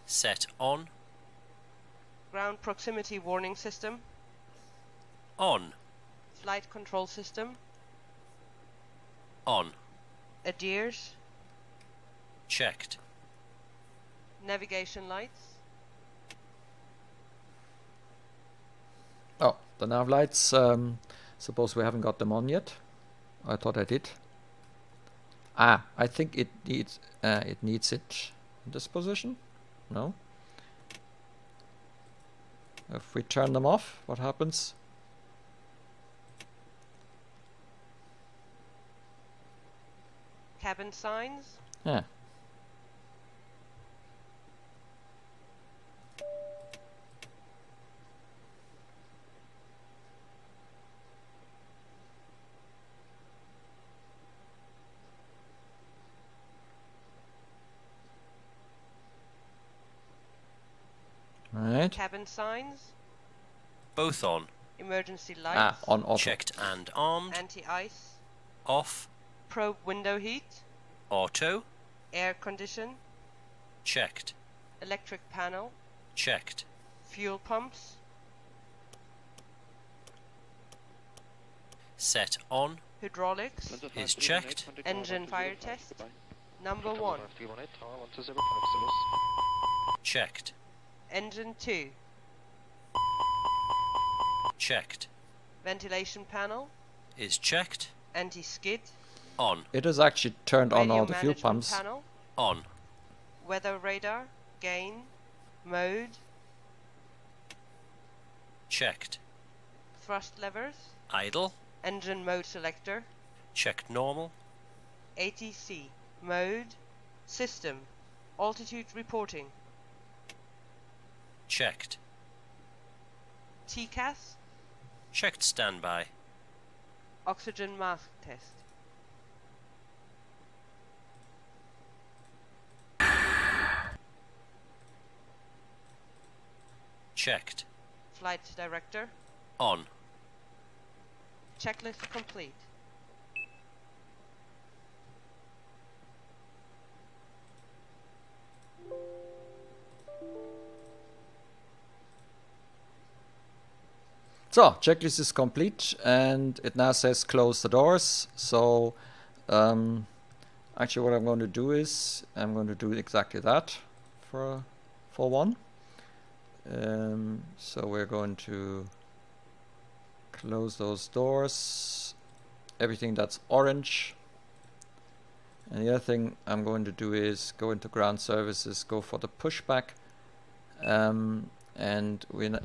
Set on. Ground proximity warning system. On. Flight control system. On. ADIRS. Checked. Navigation lights. Oh, the nav lights, suppose we haven't got them on yet. I thought I did. Ah, I think it needs it in this position. No. If we turn them off, what happens? Cabin signs. Yeah. Right. Cabin signs. Both on. Emergency lights. Ah, on auto. Checked and armed. Anti-ice. Off. Probe window heat. Auto. Air condition. Checked. Electric panel. Checked. Fuel pumps. Set on. Hydraulics. Is checked. Engine fire test. Number 1. Checked. Engine 2. Checked. Ventilation panel. Is checked. Anti-skid. On. It has actually turned on Radio all the fuel management pumps. Panel. On. Weather radar. Gain. Mode. Checked. Thrust levers. Idle. Engine mode selector. Checked normal. ATC. Mode. System. Altitude reporting. Checked. TCAS. Checked standby. Oxygen mask test. Checked. Flight director. On. Checklist complete. So, checklist is complete and it now says close the doors. So, actually what I'm going to do is, I'm going to do exactly that for one. So we're going to close those doors, everything that's orange. And the other thing I'm going to do is go into ground services, go for the pushback, and we're not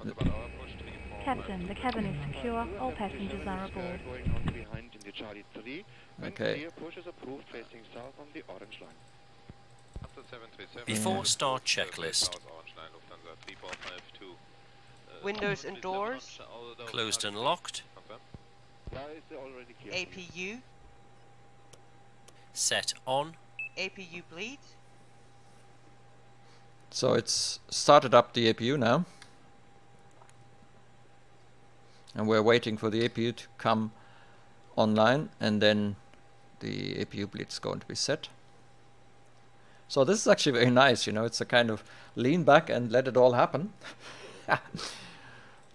Captain, the cabin is secure. All passengers are aboard. Going on behind in the Charlie 3. Okay. Clear push is approved facing south on the orange line. Before start checklist. Windows and doors. Closed and locked. APU. Set on. APU bleed. So it's started up the APU now. And we're waiting for the APU to come online, and then the APU bleed is going to be set. So this is actually very nice, you know, it's a kind of lean back and let it all happen.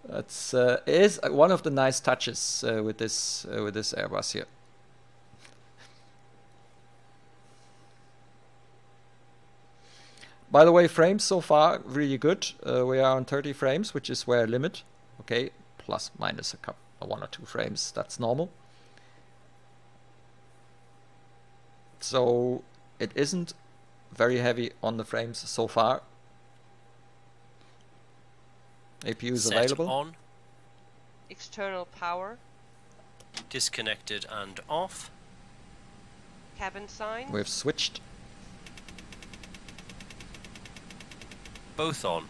That's is one of the nice touches with this Airbus here. By the way, frames so far really good. We are on 30 frames, which is where limit. Okay, plus minus a couple, 1 or 2 frames. That's normal. So it isn't very heavy on the frames so far. APU is Set available. On. External power. Disconnected and off. Cabin sign. We've switched. Both on.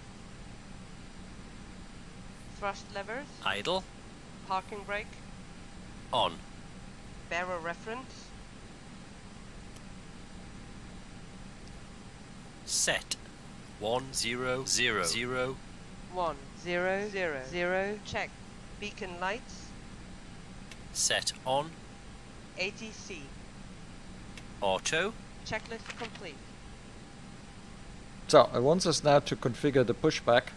Thrust levers. Idle. Parking brake. On. Bearer reference. Set. 1 0 0 0. 1 0 0 0. Check. Beacon lights. Set on. ATC. Auto. Checklist complete. So it wants us now to configure the pushback.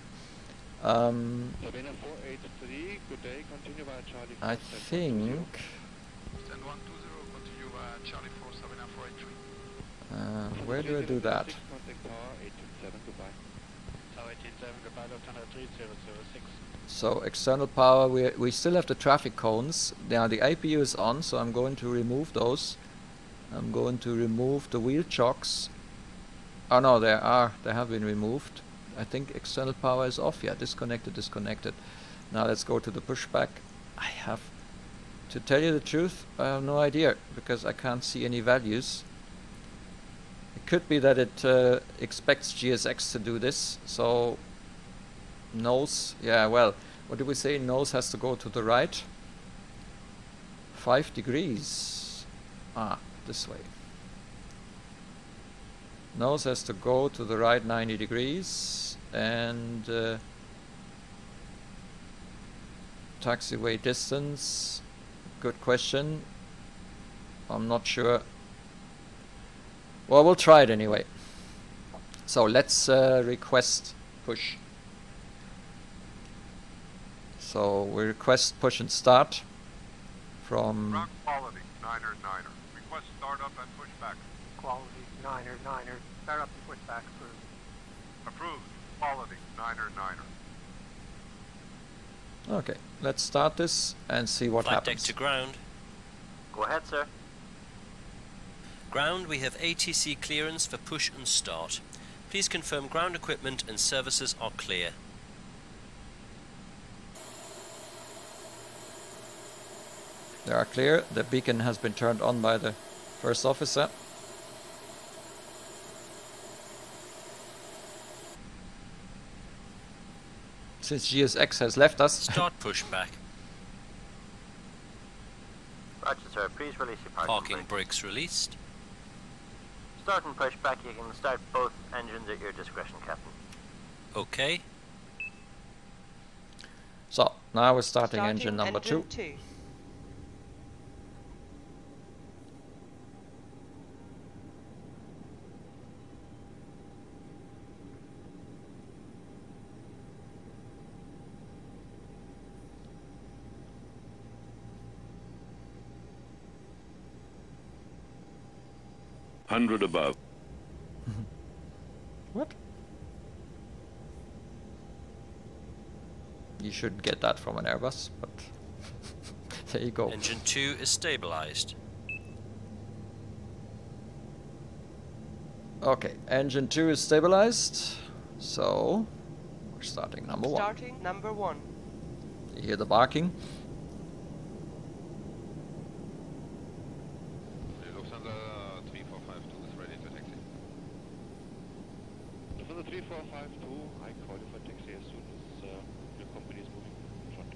Sabina 483, good day, continue via Charlie 4. I think Stand 120, continue via Charlie 4, Sabina 483. where do I do that? Contact tower 827, goodbye. Tower 887, goodbye, Lufthansa 3006. So external power, we still have the traffic cones. Now the APU is on, so I'm going to remove those. I'm going to remove the wheel chocks. Oh no, they have been removed. I think external power is off. Yeah, disconnected, disconnected. Now let's go to the pushback. I have, to tell you the truth, I have no idea because I can't see any values. It could be that it expects GSX to do this. So nose, yeah, well, what do we say? Nose has to go to the right. 5 degrees. Ah, this way. Nose has to go to the right 90 degrees, and taxiway distance, good question, I'm not sure. Well, we'll try it anyway. So let's request push. So we request push and start from Ground quality, 9er, 9er. Request startup and pushback. Quality 9er, 9er. Start up and push back approved. Approved. Quality, 9er, 9er. Okay, let's start this and see what Flight deck happens. to ground. Go ahead, sir. Ground, we have ATC clearance for push and start. Please confirm ground equipment and services are clear. They are clear. The beacon has been turned on by the first officer. Since GSX has left us, Start pushback. Roger, sir. Please release your Parking brakes released. Start and push back. You can start both engines at your discretion, Captain. Okay. so now we're starting engine number 2. 100 above. What? You should get that from an Airbus, but there you go. Engine 2 is stabilized. Okay, engine 2 is stabilized, so we're starting number 1. Starting number 1. You hear the barking? Lufthansa 3452 is ready to taxi. Lufthansa 3452, I call you for taxi as soon as your company is moving in front.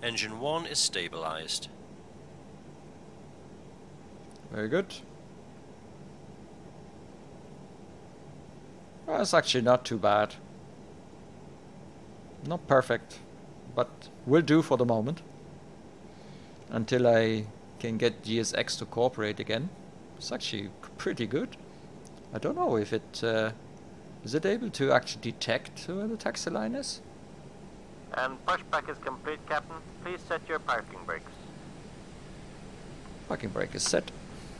Engine 1 is stabilized. Very good. Well, it's actually not too bad. Not perfect, but will do for the moment. Until I can get GSX to cooperate again. It's actually pretty good. I don't know if it... is it able to actually detect where the taxi line is? And pushback is complete, Captain. Please set your parking brakes. Parking brake is set.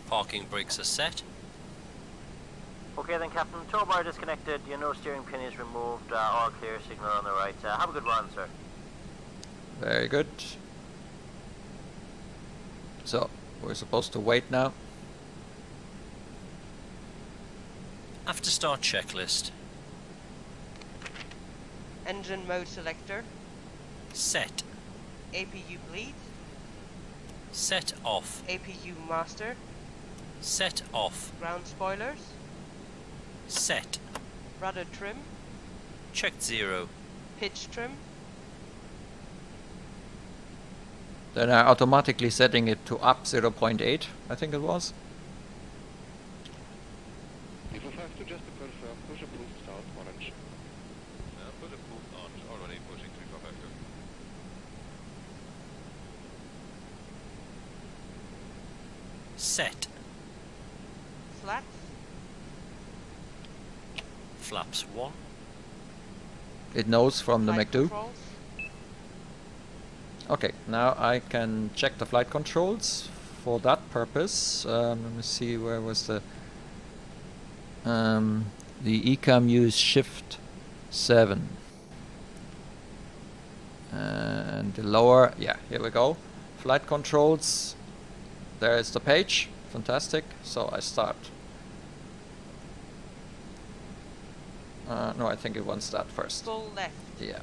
Parking brakes are set. Okay then, Captain. Tow bar disconnected. Your nose steering pin is removed. All clear. Signal on the right. Have a good run, sir. Very good. So, we're supposed to wait now. After start checklist. Engine mode selector. Set. APU bleed. Set off. APU master. Set off. Ground spoilers. Set. Rudder trim. Checked 0. Pitch trim. Then I'm automatically setting it to up 0.8, I think it was. 3452 just to confirm, push approved start orange. Push approved on, already pushing 3452. Set. Flaps. Flaps 1. It knows from the Flight MAC2. controls. Okay, now I can check the flight controls for that purpose. Let me see, where was the ECAM use shift 7. And the lower, yeah, here we go. Flight controls, there is the page, fantastic. So I start. No, I think it wants that first. Full left. Yeah.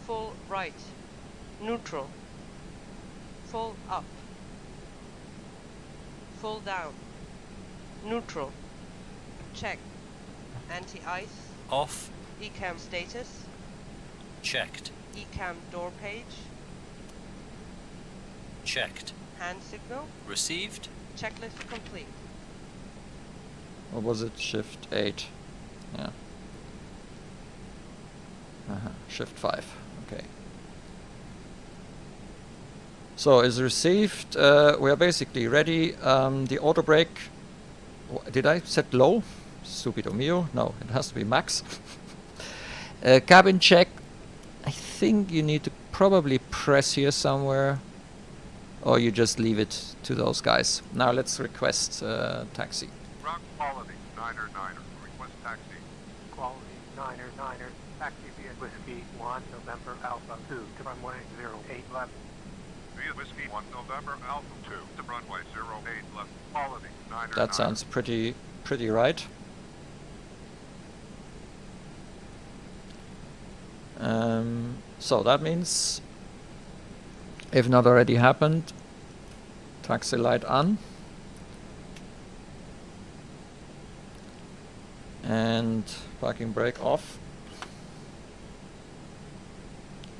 Full right. Neutral. Full up. Full down. Neutral. Check. Anti-ice. Off. ECAM status. Checked. ECAM door page. Checked. Hand signal. Received. Checklist complete. Or was it shift 8? Yeah. Shift 5. Okay. So is received. We are basically ready. The auto brake. Did I set low? Stupido mio. No, it has to be max. Cabin check. I think you need to probably press here somewhere, or you just leave it to those guys. Now let's request taxi. Rock quality, Niner Niner. Request taxi. Quality Niner Niner. Taxi via Whiskey 1 November Alpha 2 to runway 08 left. Via Whiskey 1 November Alpha 2 to runway 08 left. Quality, Niner That sounds pretty right. So that means, if not already happened, taxi light on. And parking brake off.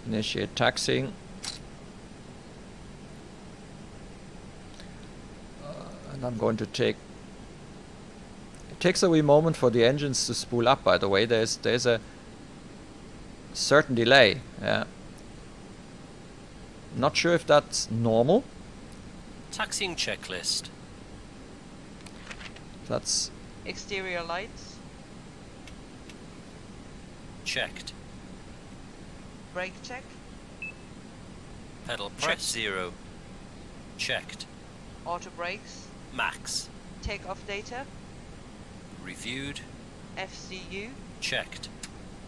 Initiate taxiing. And I'm going to take... It takes a wee moment for the engines to spool up, by the way. There's a certain delay. Yeah. Not sure if that's normal. Taxiing checklist. That's Exterior lights. Checked. Brake check. Pedal press 0. Checked. Auto brakes. Max. Takeoff data. Reviewed. FCU. Checked.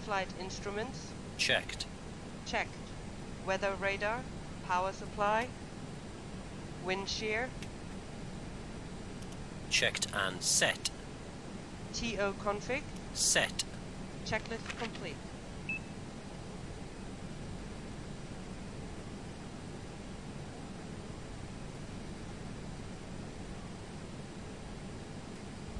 Flight instruments. Checked. Checked. Weather radar. Power supply. Wind shear. Checked and set. TO config. Set. Checklist complete.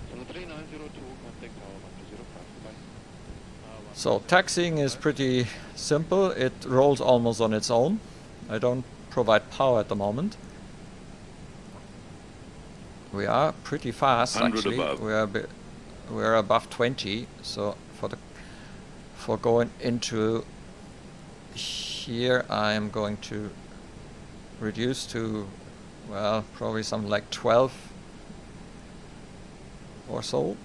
So 3902, contact tower 1205, goodbye. so taxiing is pretty simple. It rolls almost on its own. I don't provide power at the moment. We are pretty fast 100 actually. above. We are above 20. So for going into here, I am going to reduce to, well, probably something like 12 or so.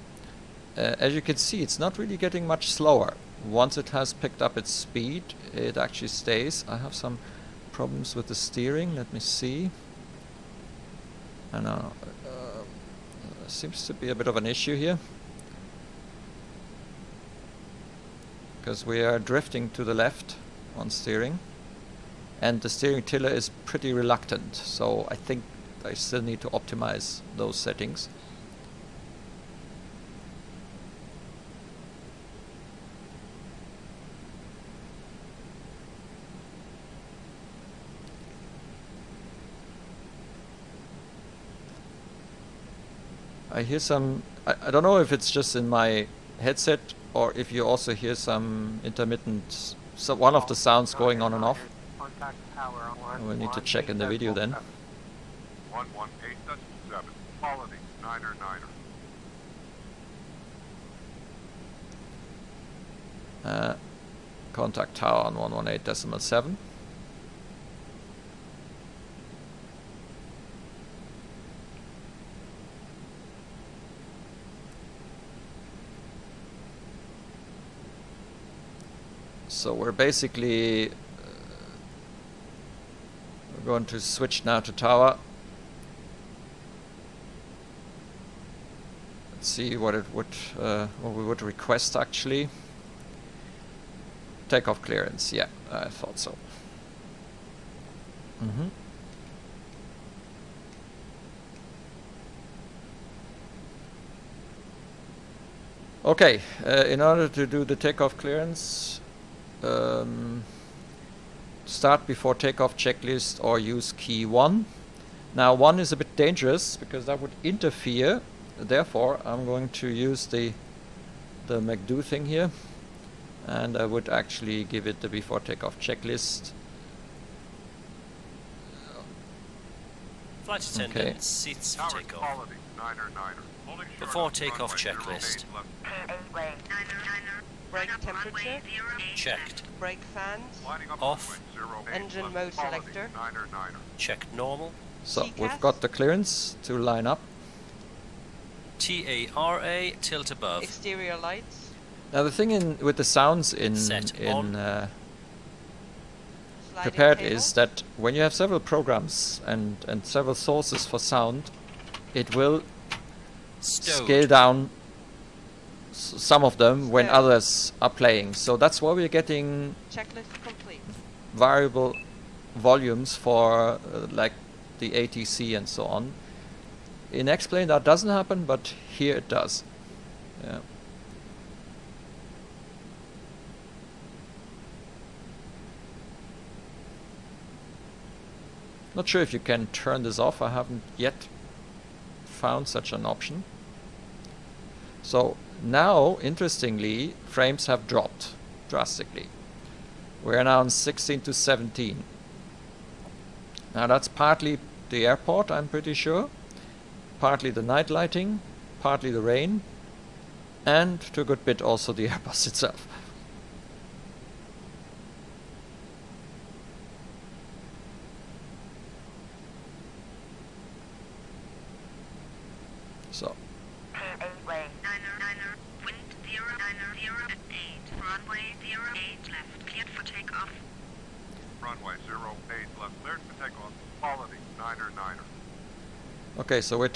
As you can see, it's not really getting much slower. Once it has picked up its speed, it actually stays. I have some problems with the steering. Let me see. I know. Seems to be a bit of an issue here. Because we are drifting to the left on steering. And the steering tiller is pretty reluctant. So I think I still need to optimize those settings. I hear some, I don't know if it's just in my headset or if you also hear some intermittent, so one of the sounds going on and off. Contact tower on We'll need to check in the video then. 118.7. Quality 9er 9er. Contact tower on 118.7. So we're basically we're going to switch now to tower. Let's see what it would what we would request actually. Takeoff clearance, yeah, I thought so. Okay, in order to do the takeoff clearance, start before takeoff checklist or use key 1. Now 1 is a bit dangerous because that would interfere, therefore I'm going to use the McDo thing here, and I would actually give it the before takeoff checklist. Flight attendant, seats for Tower takeoff. quality 9er 9er. Holding short Before on takeoff runway checklist. 08 left. Brake temperature. Checked. Brake fans. Lining up Off. runway 08 Engine left. mode Quality selector. 9er 9er. Checked normal. So TCAS. we've got the clearance to line up. TARA, tilt above. Exterior lights. Now the thing with the sounds in Set on. Sliding Prepared table. is that when you have several programs and several sources for sound, it will Stowed. scale down some of them when Stowed. others are playing. So that's why we're getting Checklist complete. variable volumes for like the ATC and so on. In X-Plane that doesn't happen, but here it does. Yeah. Not sure if you can turn this off. I haven't yet found such an option. So now, interestingly, frames have dropped drastically. We're now on 16 to 17. Now that's partly the airport, I'm pretty sure, partly the night lighting, partly the rain, and to a good bit also the Airbus itself. So Runway 08 left, cleared for takeoff. Runway 08 left, cleared for takeoff. Quality, 9er. Okay, so we're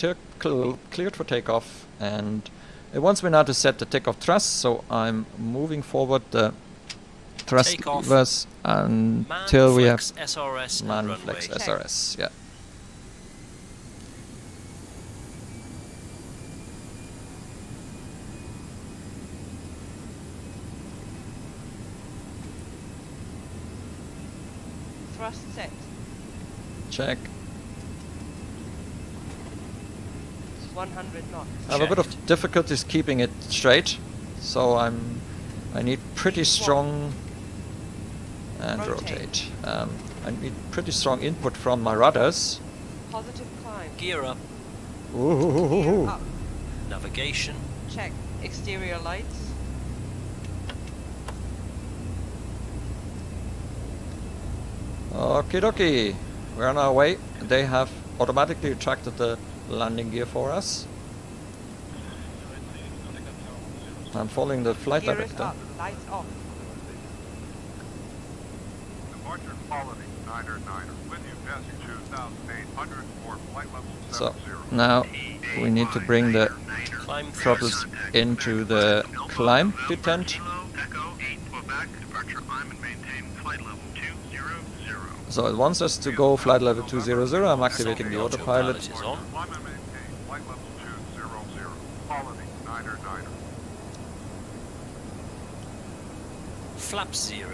cleared for takeoff, and it wants me now to set the takeoff thrust, so I'm moving forward the thrust levers until we have SRS man flex SRS. Yeah. Thrust set. Check. 100 knots. I have a bit of difficulties keeping it straight, so I need pretty strong and rotate. I need pretty strong input from my rudders. Positive climb. Gear up. Ooh. Gear up. Navigation. Check. Exterior lights. Okie dokie. We're on our way. They have automatically retracted the landing gear for us. I'm following the flight Gear director. up. Lights off. Departure quality, 9er. With you, passing 2,800 for flight level 70. So now we need to bring the Climb throttles into the climb detent. So it wants us to go flight level 200. I'm activating the autopilot. Is on. Climb and maintain flight level 200. Quality, 9er. Flaps 0.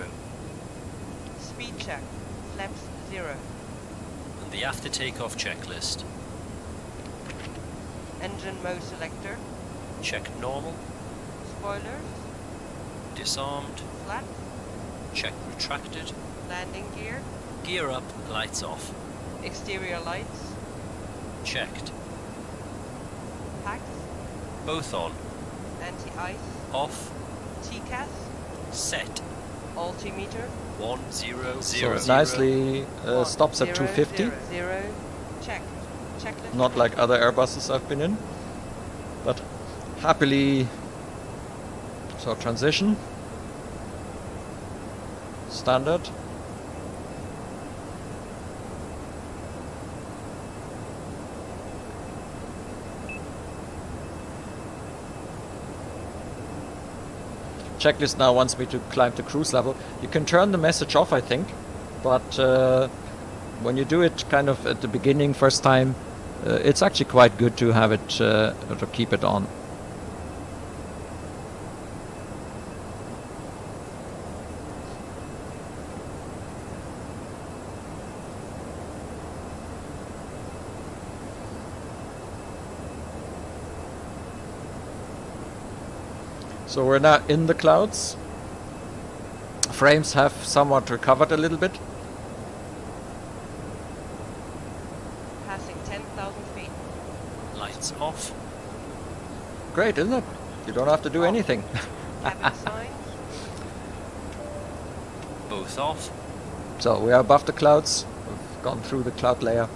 Speed check. Flaps 0. And the after takeoff checklist. Engine mode selector. Check normal. Spoilers. Disarmed. Flaps. Check retracted. Landing gear. Gear up, lights off. Exterior lights. Checked. Packs. Both on. Anti-ice. Off. TCAS. Set. Altimeter. 100. So it nicely stops at 250. 0. Check. Checklist. Not like other Airbuses I've been in, but happily. So transition. Standard. Checklist now wants me to climb to cruise level. You can turn the message off, I think, but when you do it kind of at the beginning, first time, it's actually quite good to have it, to keep it on. So we're now in the clouds. Frames have somewhat recovered a little bit. Passing 10,000 feet. Lights off. Great, isn't it? You don't have to do anything. Cabin signs. Both off. So we are above the clouds. We've gone through the cloud layer.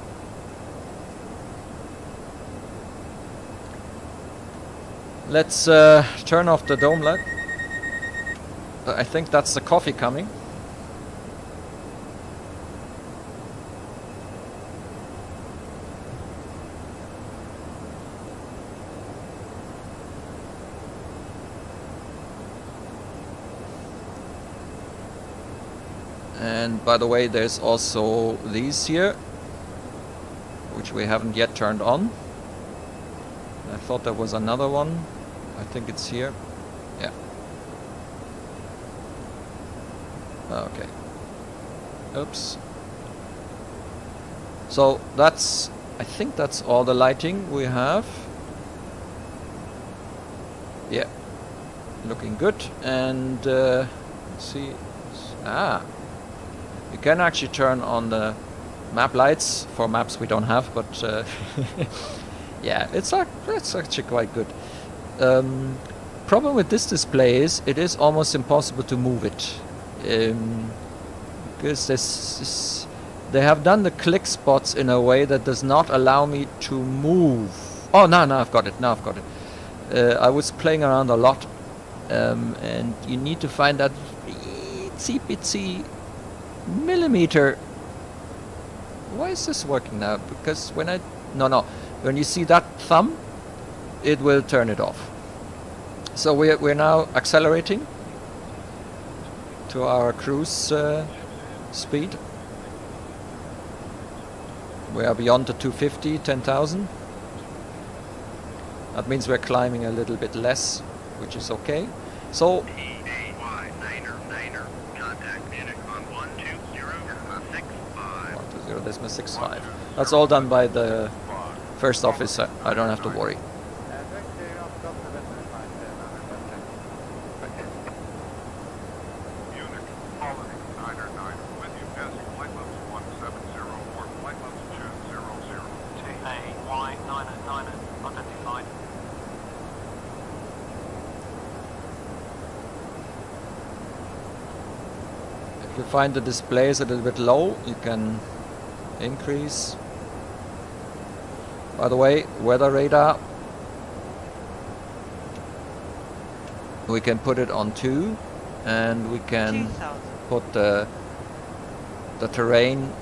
Let's turn off the dome light. I think that's the coffee coming. And by the way, there's also these here, which we haven't yet turned on. I thought there was another one. I think it's here. Yeah. Okay. Oops. So that's, I think that's all the lighting we have. Yeah. Looking good. And let's see. You can actually turn on the map lights for maps we don't have, but yeah, it's actually quite good. Problem with this display is it is almost impossible to move it, because they have done the click spots in a way that does not allow me to move. Oh, now I've got it. I was playing around a lot and you need to find that itsy bitsy millimeter. Why is this working now? Because when when you see that thumb, it will turn it off. So we're now accelerating to our cruise speed. We are beyond the 250, 10,000. That means we're climbing a little bit less, which is okay. So EDNY, Niner, contact Munich on 120.65. That's all done by the first officer. I don't have to worry. Munich, Albany, 909, with you passing flight level 170 or flight level 200. TAY 909 identified. If you find the display is a little bit low, you can increase. By the way, weather radar, we can put it on 2, and we can put the terrain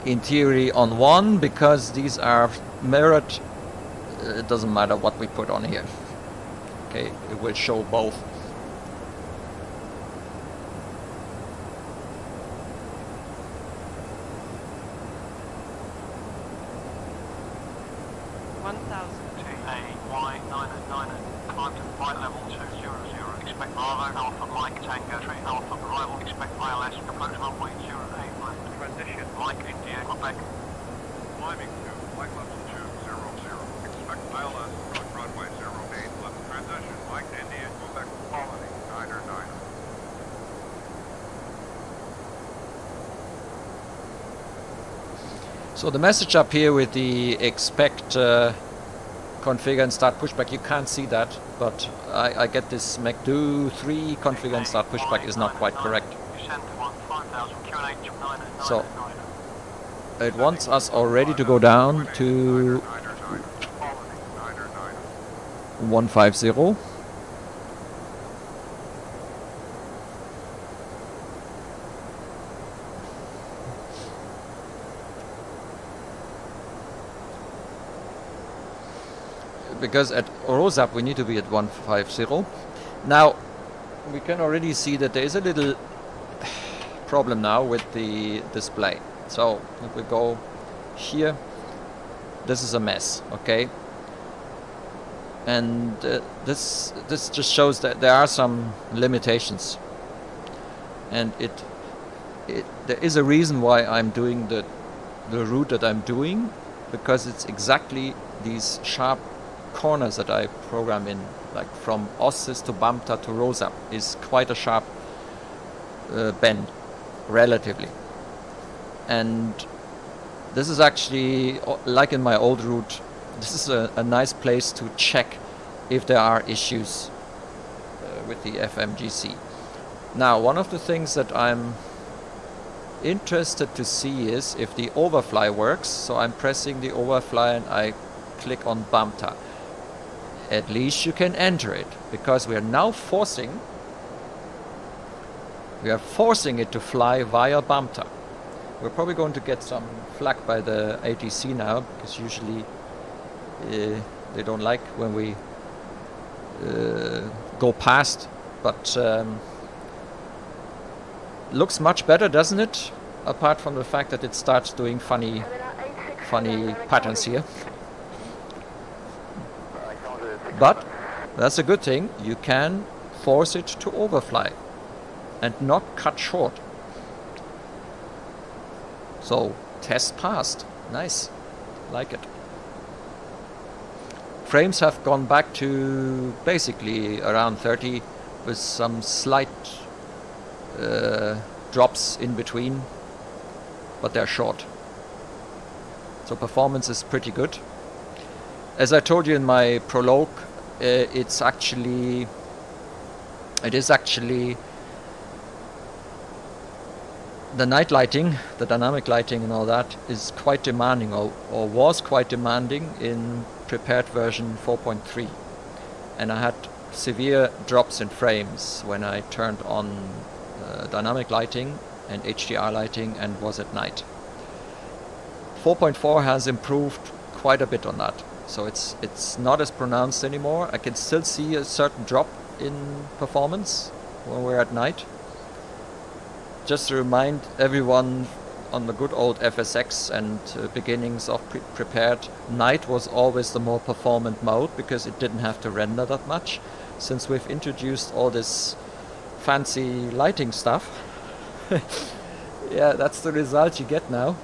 in theory on 1, because these are mirrored. It doesn't matter what we put on here. Okay, it will show both. So the message up here with the expect, configure and start pushback, you can't see that, but I get this MacDo 3 configure and start pushback is not quite correct. So it wants us already to go down to 150. Because at Aerosoft we need to be at 150. Now we can already see that there is a little problem now with the display. So if we go here, this is a mess, okay? And this just shows that there are some limitations, and there is a reason why I'm doing the route that I'm doing, because it's exactly these sharp corners that I program in, like from Ossis to Bamta to Rosa, is quite a sharp bend, relatively. And this is actually, like in my old route, this is a nice place to check if there are issues with the FMGC. Now, one of the things that I'm interested to see is if the overfly works. So I'm pressing the overfly and I click on Bamta. At least you can enter it, because we are now forcing it to fly via Bamta. We're probably going to get some flack by the ATC now, because usually they don't like when we go past, but looks much better, doesn't it? Apart from the fact that it starts doing funny patterns here. But that's a good thing. You can force it to overfly and not cut short. So test passed. Nice. Like it. Frames have gone back to basically around 30 with some slight drops in between, but they're short. So performance is pretty good. As I told you in my prologue, it is actually the night lighting, the dynamic lighting and all that is quite demanding, or was quite demanding in prepared version 4.3. And I had severe drops in frames when I turned on dynamic lighting and HDR lighting and was at night. 4.4 has improved quite a bit on that, so it's not as pronounced anymore. I can still see a certain drop in performance when we're at night. Just to remind everyone, on the good old FSX and beginnings of prepared, night was always the more performant mode because it didn't have to render that much. Since we've introduced all this fancy lighting stuff, yeah, that's the result you get now,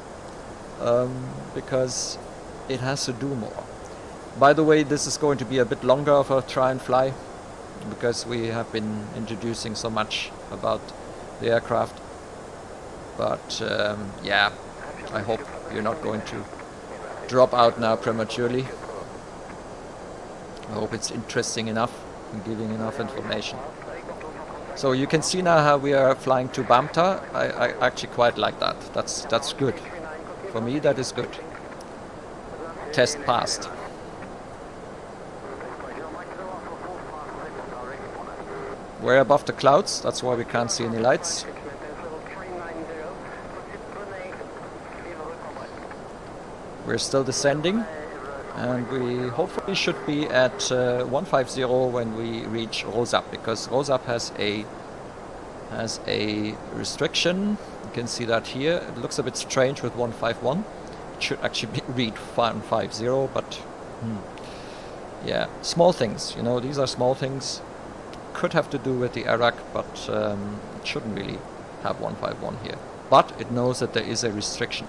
because it has to do more. By the way, this is going to be a bit longer of a try and fly because we have been introducing so much about the aircraft. But yeah, I hope you're not going to drop out now prematurely. I hope it's interesting enough and giving enough information. So you can see now how we are flying to Bamta. I actually quite like that. That's good. For me, that is good. Test passed. We're above the clouds, that's why we can't see any lights. We're still descending, and we hopefully should be at 150 when we reach Rosap, because Rosap has a restriction. You can see that here. It looks a bit strange with 151. It should actually read 150, but yeah, small things. You know, these are small things. Could have to do with the Iraq, but it shouldn't really have 151 here. But it knows that there is a restriction.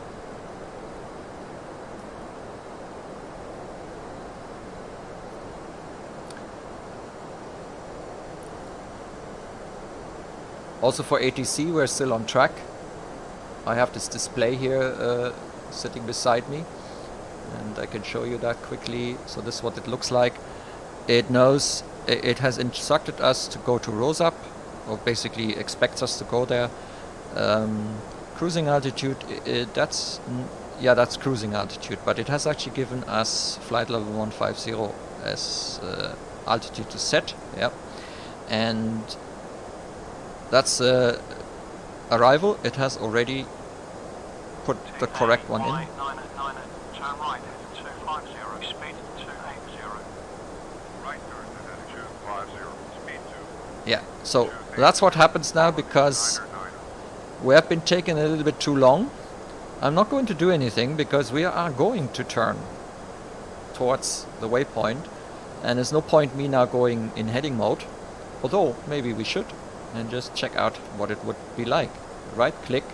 Also for ATC, we're still on track. I have this display here sitting beside me, and I can show you that quickly. So this is what it looks like. It knows, it has instructed us to go to Rosap, or basically expects us to go there. Cruising altitude, that's cruising altitude, but it has actually given us flight level 150 as altitude to set. Yep. And that's arrival. It has already put the correct one in. Turn right, 250, speed 280. Right turn to 250, speed 2. Yeah, so that's what happens now, because we have been taking a little bit too long. I'm not going to do anything because we are going to turn towards the waypoint, and there's no point me now going in heading mode, although maybe we should, and just check out what it would be like. Right click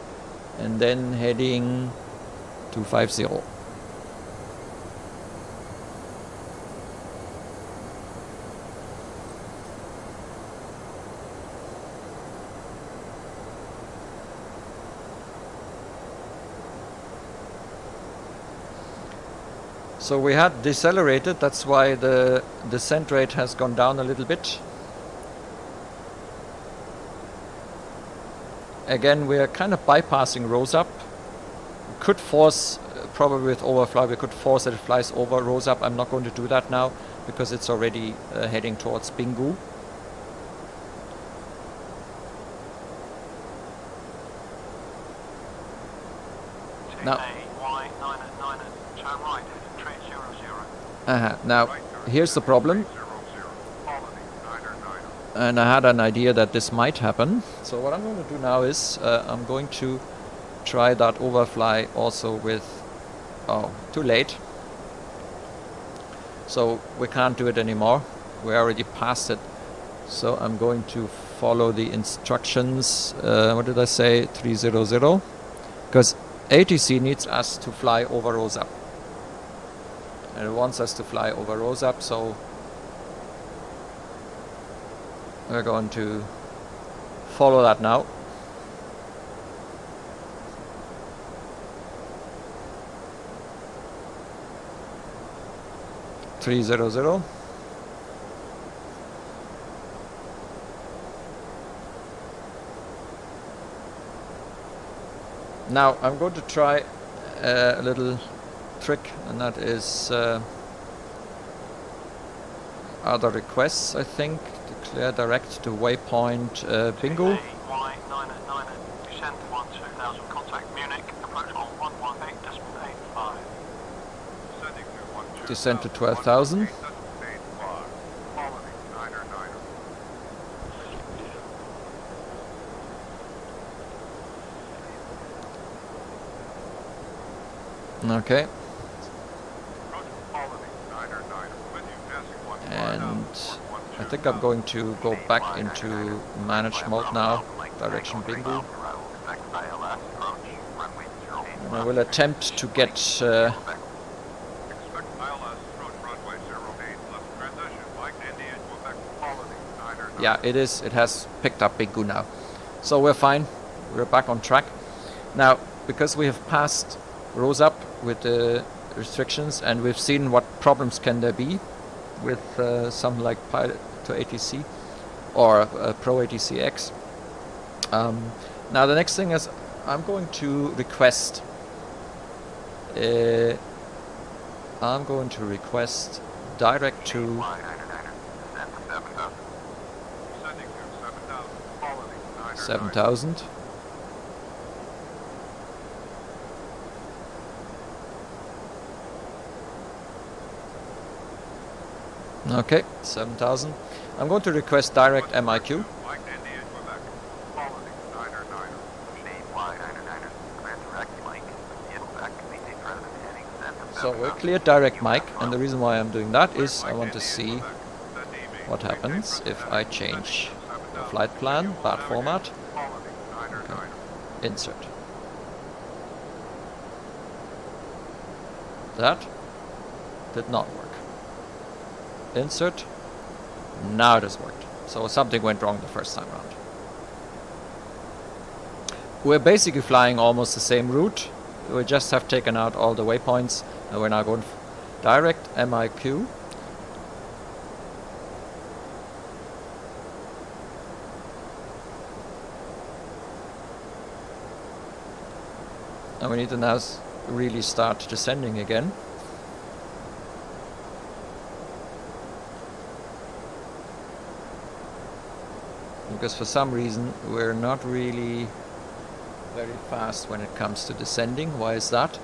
and then heading 250. So we had decelerated, that's why the descent rate has gone down a little bit. Again, we are kind of bypassing Rosap. We could force, probably with overfly, we could force that it flies over Rosap. I'm not going to do that now because it's already heading towards Bingu. Now, now, here's the problem. And I had an idea that this might happen. So what I'm going to do now is I'm going to try that overfly also with... Oh, too late. So we can't do it anymore. We already passed it. So I'm going to follow the instructions. What did I say? 300. Because ATC needs us to fly over Rosap. And it wants us to fly over Rosap, so we're going to follow that now. .300. Now I'm going to try a little trick, and that is other requests, I think. clear direct to waypoint Bingo. Descent 12,000, contact Munich, approach on 118.85. Descent to 12,000. Okay. And I think I'm going to go back into manage mode now, direction Bingo. And I will attempt to get yeah, it has picked up Bingo now. So we're fine. We're back on track. Now, because we have passed rose up with the restrictions and we've seen what problems can there be with something like Pilot to ATC or Pro ATCX. Now the next thing is I'm going to request direct to 7,000. Okay, 7,000. I'm going to request direct MIQ. So we're clear direct mic, and the reason why I'm doing that is I want to see what happens if I change the flight plan, BAT format. Okay. Insert. That did not work. Insert. Now it has worked. So something went wrong the first time around. We're basically flying almost the same route. We just have taken out all the waypoints and we're now going direct MIQ. And we need to now really start descending again. Because for some reason we're not really very fast when it comes to descending. Why is that?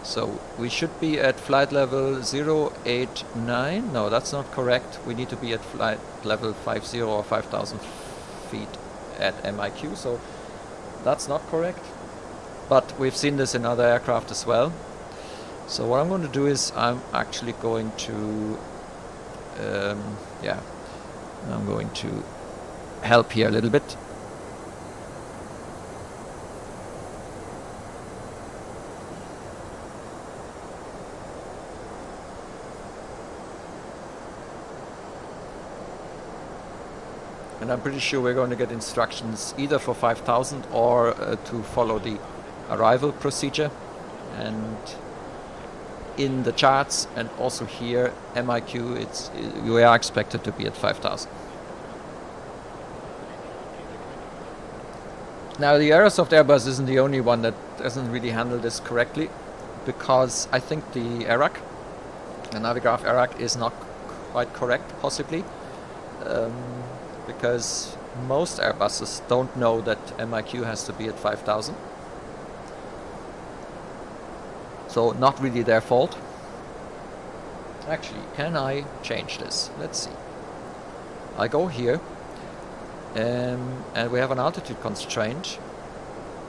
So we should be at flight level 089. No, that's not correct. We need to be at flight level 50 or 5,000 feet at MIQ. So that's not correct. But we've seen this in other aircraft as well. So what I'm going to do is I'm actually going to I'm going to help here a little bit. And I'm pretty sure we're going to get instructions either for 5,000 or to follow the arrival procedure. And in the charts and also here MIQ, we are expected to be at 5,000. Now the Aerosoft Airbus isn't the only one that doesn't really handle this correctly, because I think the ARAC, the Navigraph ARAC, is not quite correct, possibly, because most Airbuses don't know that MIQ has to be at 5,000. So not really their fault. Actually, can I change this? Let's see. I go here and we have an altitude constraint.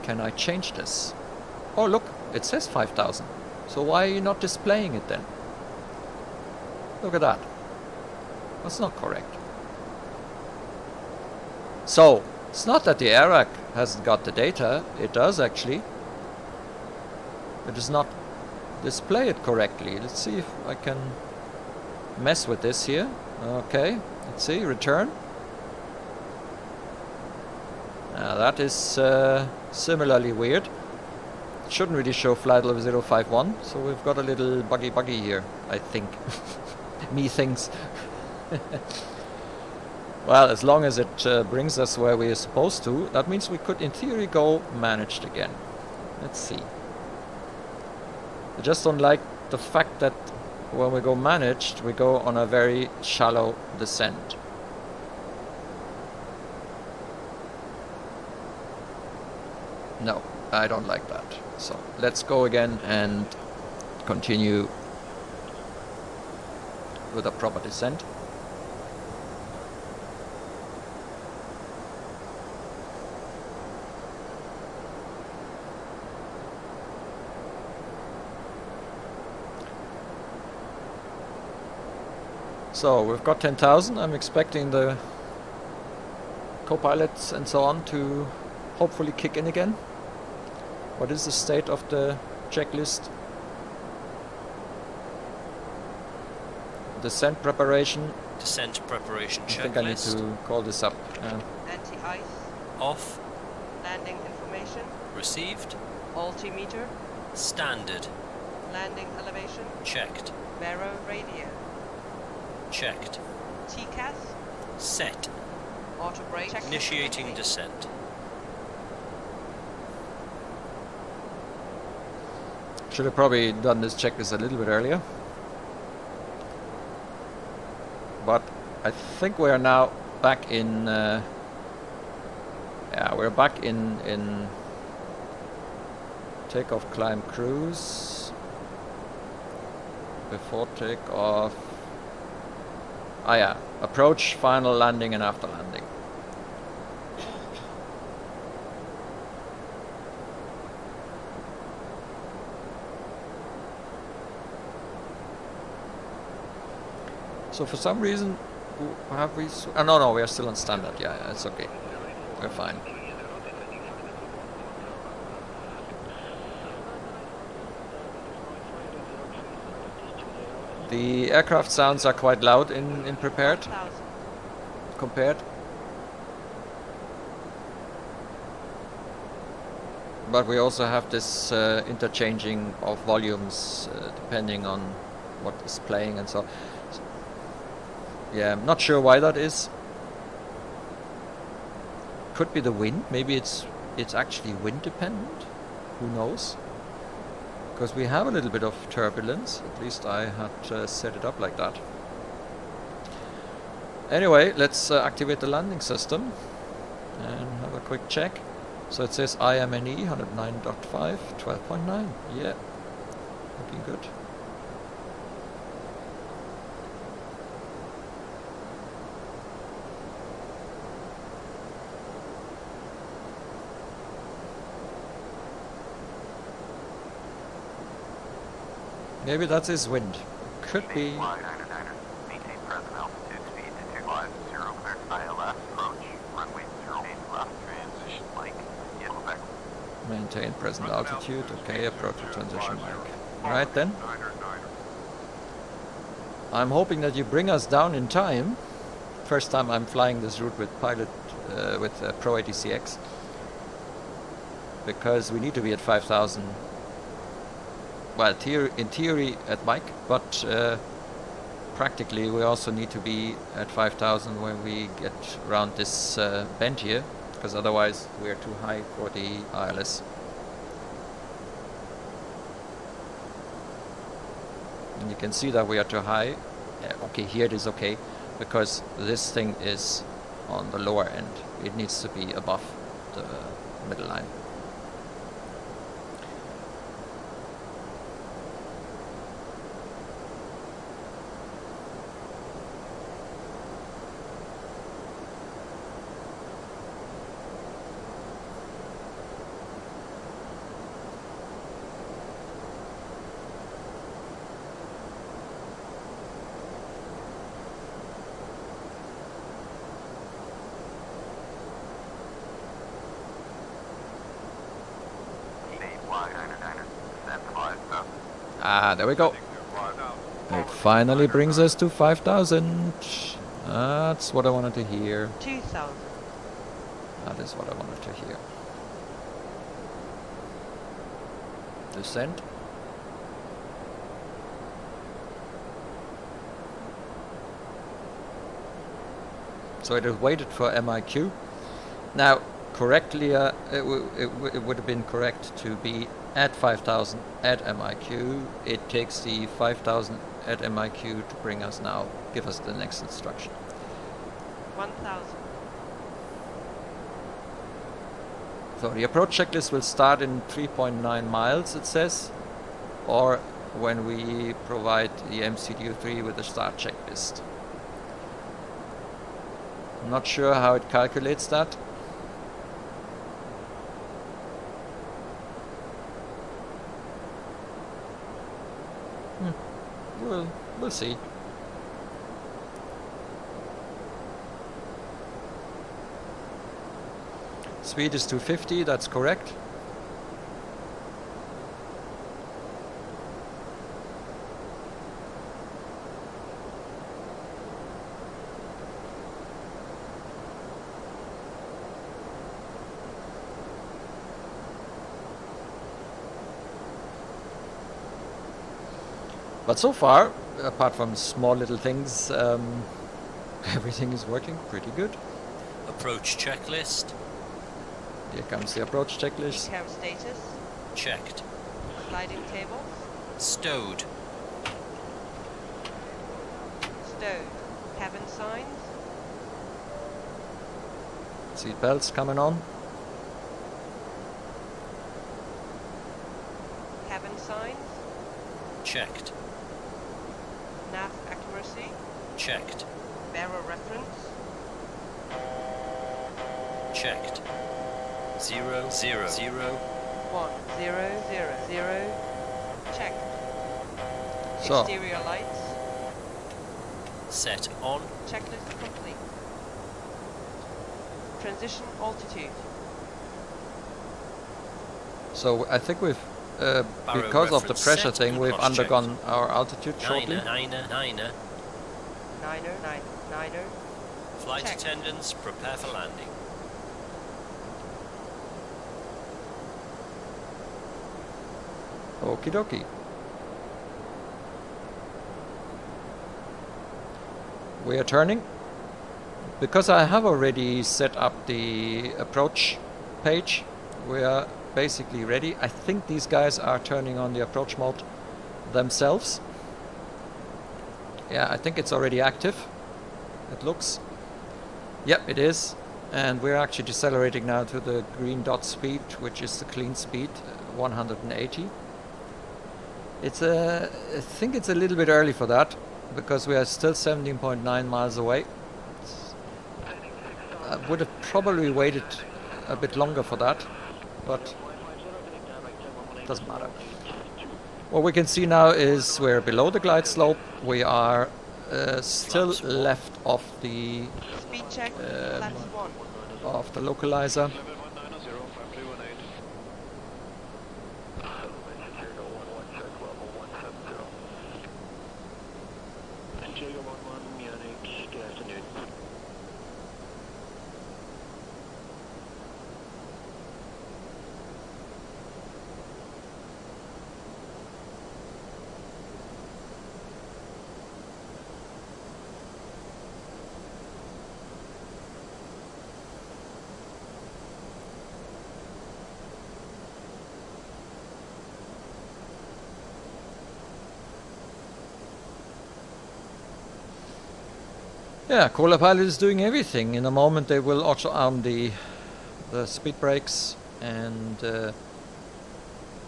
Can I change this? Oh look, it says 5,000. So why are you not displaying it then? Look at that. That's not correct. So it's not that the ARAC hasn't got the data. It does actually. It does not display it correctly. Let's see if I can mess with this here. Okay, let's see, return. Now that is similarly weird. It shouldn't really show flight level 051, so we've got a little buggy here, I think. Me thinks. Well, as long as it brings us where we are supposed to, that means we could in theory go managed again. Let's see. I just don't like the fact that when we go managed, we go on a very shallow descent. No, I don't like that. So let's go again and continue with a proper descent. So we've got 10,000. I'm expecting the co-pilots and so on to hopefully kick in again. What is the state of the checklist? Descent preparation. Descent preparation checklist. I think I need to call this up. Anti-ice. Off. Landing information. Received. Altimeter. Standard. Landing elevation. Checked. Vero radio. Checked. TCAS. Set. Auto brake. Initiating descent. Should have probably done this checklist a little bit earlier. But I think we are now back in... yeah, we're back in takeoff, climb, cruise. Before takeoff... Ah yeah, approach, final landing and after landing. So for some reason, have we... no, we are still on standard. Yeah, it's okay. We're fine. The aircraft sounds are quite loud in prepared. Compared. But we also have this interchanging of volumes depending on what is playing and so. Yeah, I'm not sure why that is. Could be the wind. Maybe it's actually wind dependent. Who knows? Because we have a little bit of turbulence. At least I had set it up like that. Anyway, let's activate the landing system and have a quick check. So it says IMNE 109.5, 12.9. Yeah, looking good. Maybe that's his wind. Could be. Maintain present altitude speed to 250, clear ILS, approach, runway 08 left, transition mic, Quebec. Maintain present altitude, okay, approach to transition mic. Alright then. I'm hoping that you bring us down in time. First time I'm flying this route with pilot, with Pro ATCX. Because we need to be at 5,000. Well, in theory at Mike, but practically we also need to be at 5,000 when we get around this bend here, because otherwise we are too high for the ILS. And you can see that we are too high. Okay, here it is okay, because this thing is on the lower end. It needs to be above the middle line. Ah, there we go. It finally brings us to 5,000. That's what I wanted to hear. 2,000. That is what I wanted to hear. Descent. So it has waited for MIQ. Now, correctly, it would have been correct to be at 5,000 at MIQ. It takes the 5,000 at MIQ to bring us now, give us the next instruction. 1,000. So the approach checklist will start in 3.9 miles, it says, or when we provide the MCDU3 with the start checklist. I'm not sure how it calculates that. We'll see. Speed is 250, that's correct. But so far, apart from small little things, everything is working pretty good. Approach checklist. Here comes the approach checklist. Decam status. Checked. Sliding table. Stowed. Stowed. Cabin signs. Seat belts coming on. Cabin signs. Checked. Nav accuracy. Checked. Bearer reference. Checked. 0, 0, 0. 1, 0, 0, 0. Checked. So. Exterior lights. Set on. Checklist complete. Transition altitude. So I think we've, because of the pressure thing, we've undergone our altitude shortly. Niner. Niner. Flight Check. attendants, prepare for landing. Okie dokie. We are turning. Because I have already set up the approach page, we are basically ready. I think these guys are turning on the approach mode themselves. Yeah, I think it's already active. It looks. Yep, it is. And we're actually decelerating now to the green dot speed, which is the clean speed, 180. It's I think it's a little bit early for that, because we are still 17.9 miles away. I would have probably waited a bit longer for that, but doesn't matter. What we can see now is we're below the glide slope. We are still left of the Speed check. Flaps 1. of the localizer. Yeah, Cola Pilot is doing everything. In a moment they will also arm the speed brakes, and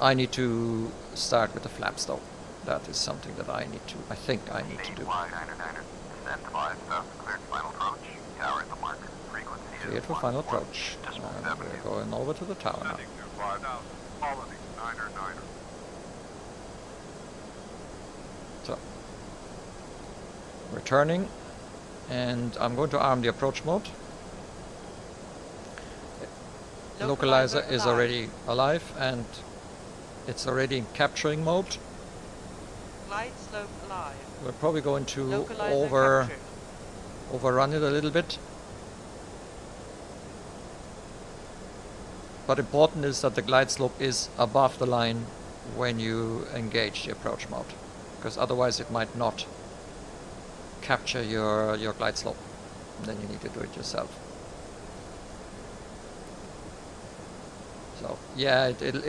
I need to start with the flaps though. That is something that I think I need to do. Descend to 5 south, cleared for final approach. Tower at the mark. Frequency Cleared for final approach. And we're going over to the tower now. Descending to 5,000. Colony, Niner. So, returning, and I'm going to arm the approach mode. Localizer is already alive, and it's already in capturing mode. Glide slope alive. We're probably going to Localizer captured. overrun it a little bit. But important is that the glide slope is above the line when you engage the approach mode, because otherwise it might not capture your glide slope. Then you need to do it yourself. So yeah, it'll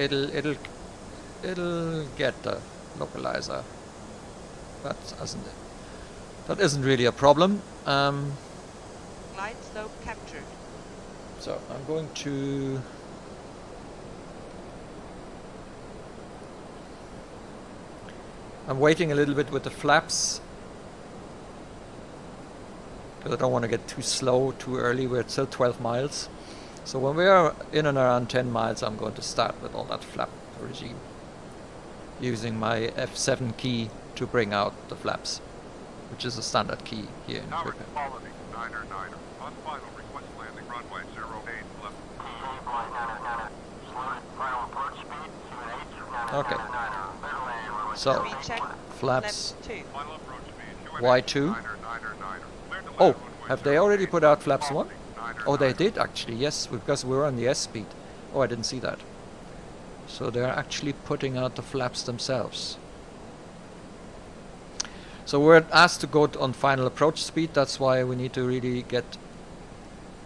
get the localizer. That isn't really a problem. Glide slope captured. So I'm going to I'm waiting a little bit with the flaps because I don't want to get too slow too early. We're still 12 miles. So when we are in and around 10 miles, I'm going to start with all that flap regime, using my F7 key to bring out the flaps, which is a standard key here in Tower Pripyat. quality, 9er. On final request landing, runway 08 left. Okay. So, Speed check. flaps Left 2. Final approach speed, Y2. 9er. Clear to Oh, land, runway have they already 08 put out flaps 1? 9er. Oh, they did actually, yes, because we're on the S speed. Oh, I didn't see that. So they're actually putting out the flaps themselves. So we're asked to go on final approach speed. That's why we need to really get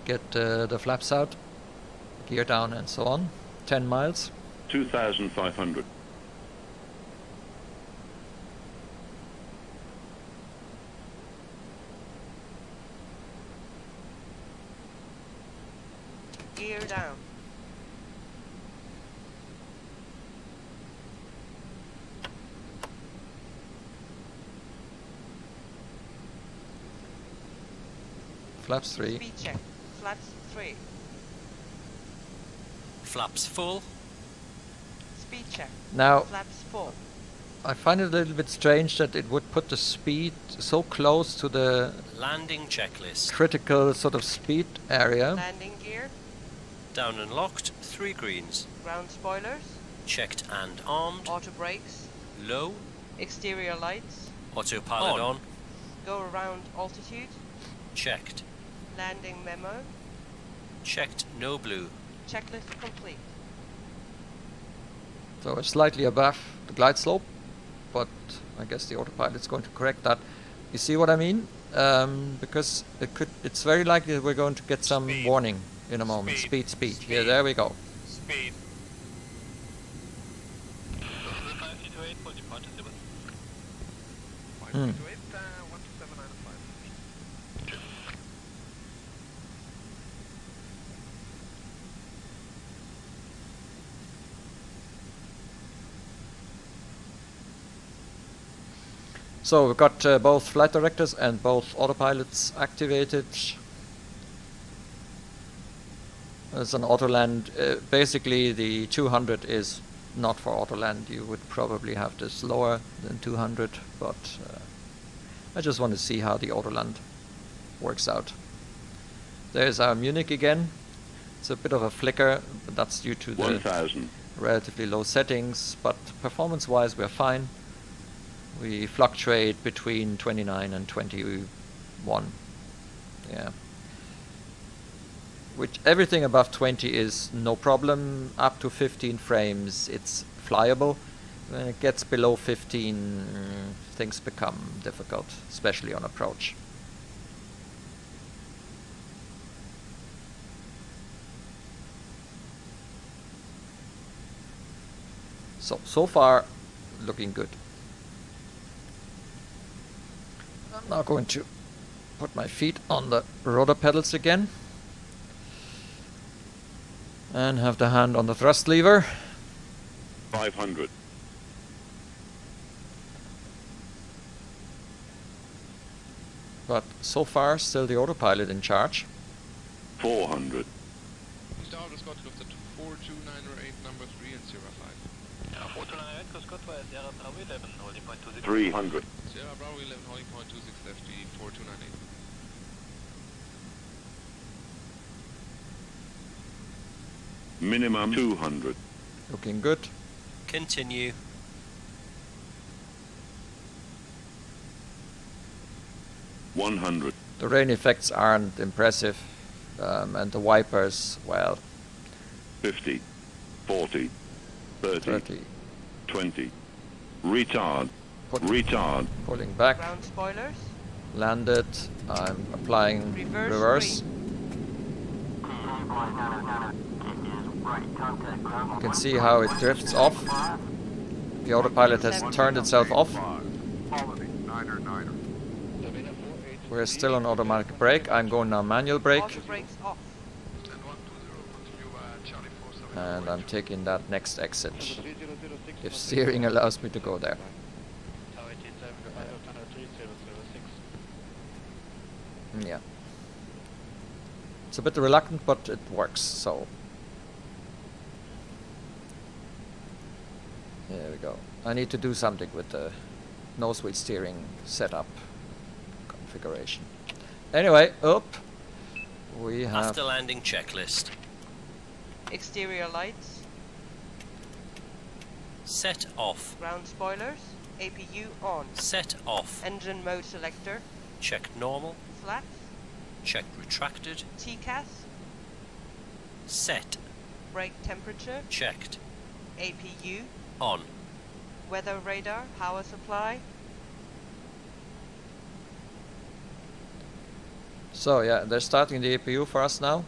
the flaps out, gear down, and so on. 10 miles. 2,500. Gear down. Flaps 3. Speed check. Flaps 3. Flaps full. Speed check. Now, Flaps 4. I find it a little bit strange that it would put the speed so close to the Landing checklist. critical sort of speed area. Landing gear. Down and locked, 3 greens. Ground spoilers. Checked and armed. Auto brakes. Low. Exterior lights. Autopilot on. Go around altitude. Checked. Landing memo. Checked no blue. Checklist complete. So it's slightly above the glide slope, but I guess the autopilot's going to correct that. You see what I mean? Because it's very likely that we're going to get some warning in a moment. Speed. Yeah, there we go. Speed. Hmm. So we've got both flight directors and both autopilots activated. As an autoland, basically the 200 is not for autoland. You would probably have this lower than 200, but I just want to see how the autoland works out. There's our Munich again. It's a bit of a flicker, but that's due to the 1,000. relatively low settings, but performance-wise we're fine. We fluctuate between 29 and 21. Yeah. Which everything above 20 is no problem. Up to 15 frames it's flyable. When it gets below 15, things become difficult, especially on approach. So far looking good. I'm now going to put my feet on the rudder pedals again and have the hand on the thrust lever. 500. But so far still the autopilot in charge. 400. Start Scott lifted 42908 number 3 and Sierra 5. 42908 Scott via Sierra Bravo 11 holding point 26. 300. Sierra Bravo 11 holding point 26 left G 4298. Minimum 200. Looking good. Continue. $100. The rain effects aren't impressive, and the wipers, well, 50. 40. 30. 20. Retard. Retard. Pulling back. Ground spoilers. Landed. I'm applying reverse. You can see how it drifts off. The autopilot has turned itself off. We're still on automatic brake. I'm going now manual brake. And I'm taking that next exit, if steering allows me to go there. Yeah. It's a bit reluctant, but it works, so. There we go. I need to do something with the nose wheel steering setup configuration. Anyway, up. We have... After landing checklist. Exterior lights. Set off. Ground spoilers. APU on. Set off. Engine mode selector. Checked normal. Flaps. Checked retracted. TCAS. Set. Brake temperature. Checked. APU. On. Weather radar. Power supply. So yeah, they're starting the APU for us now.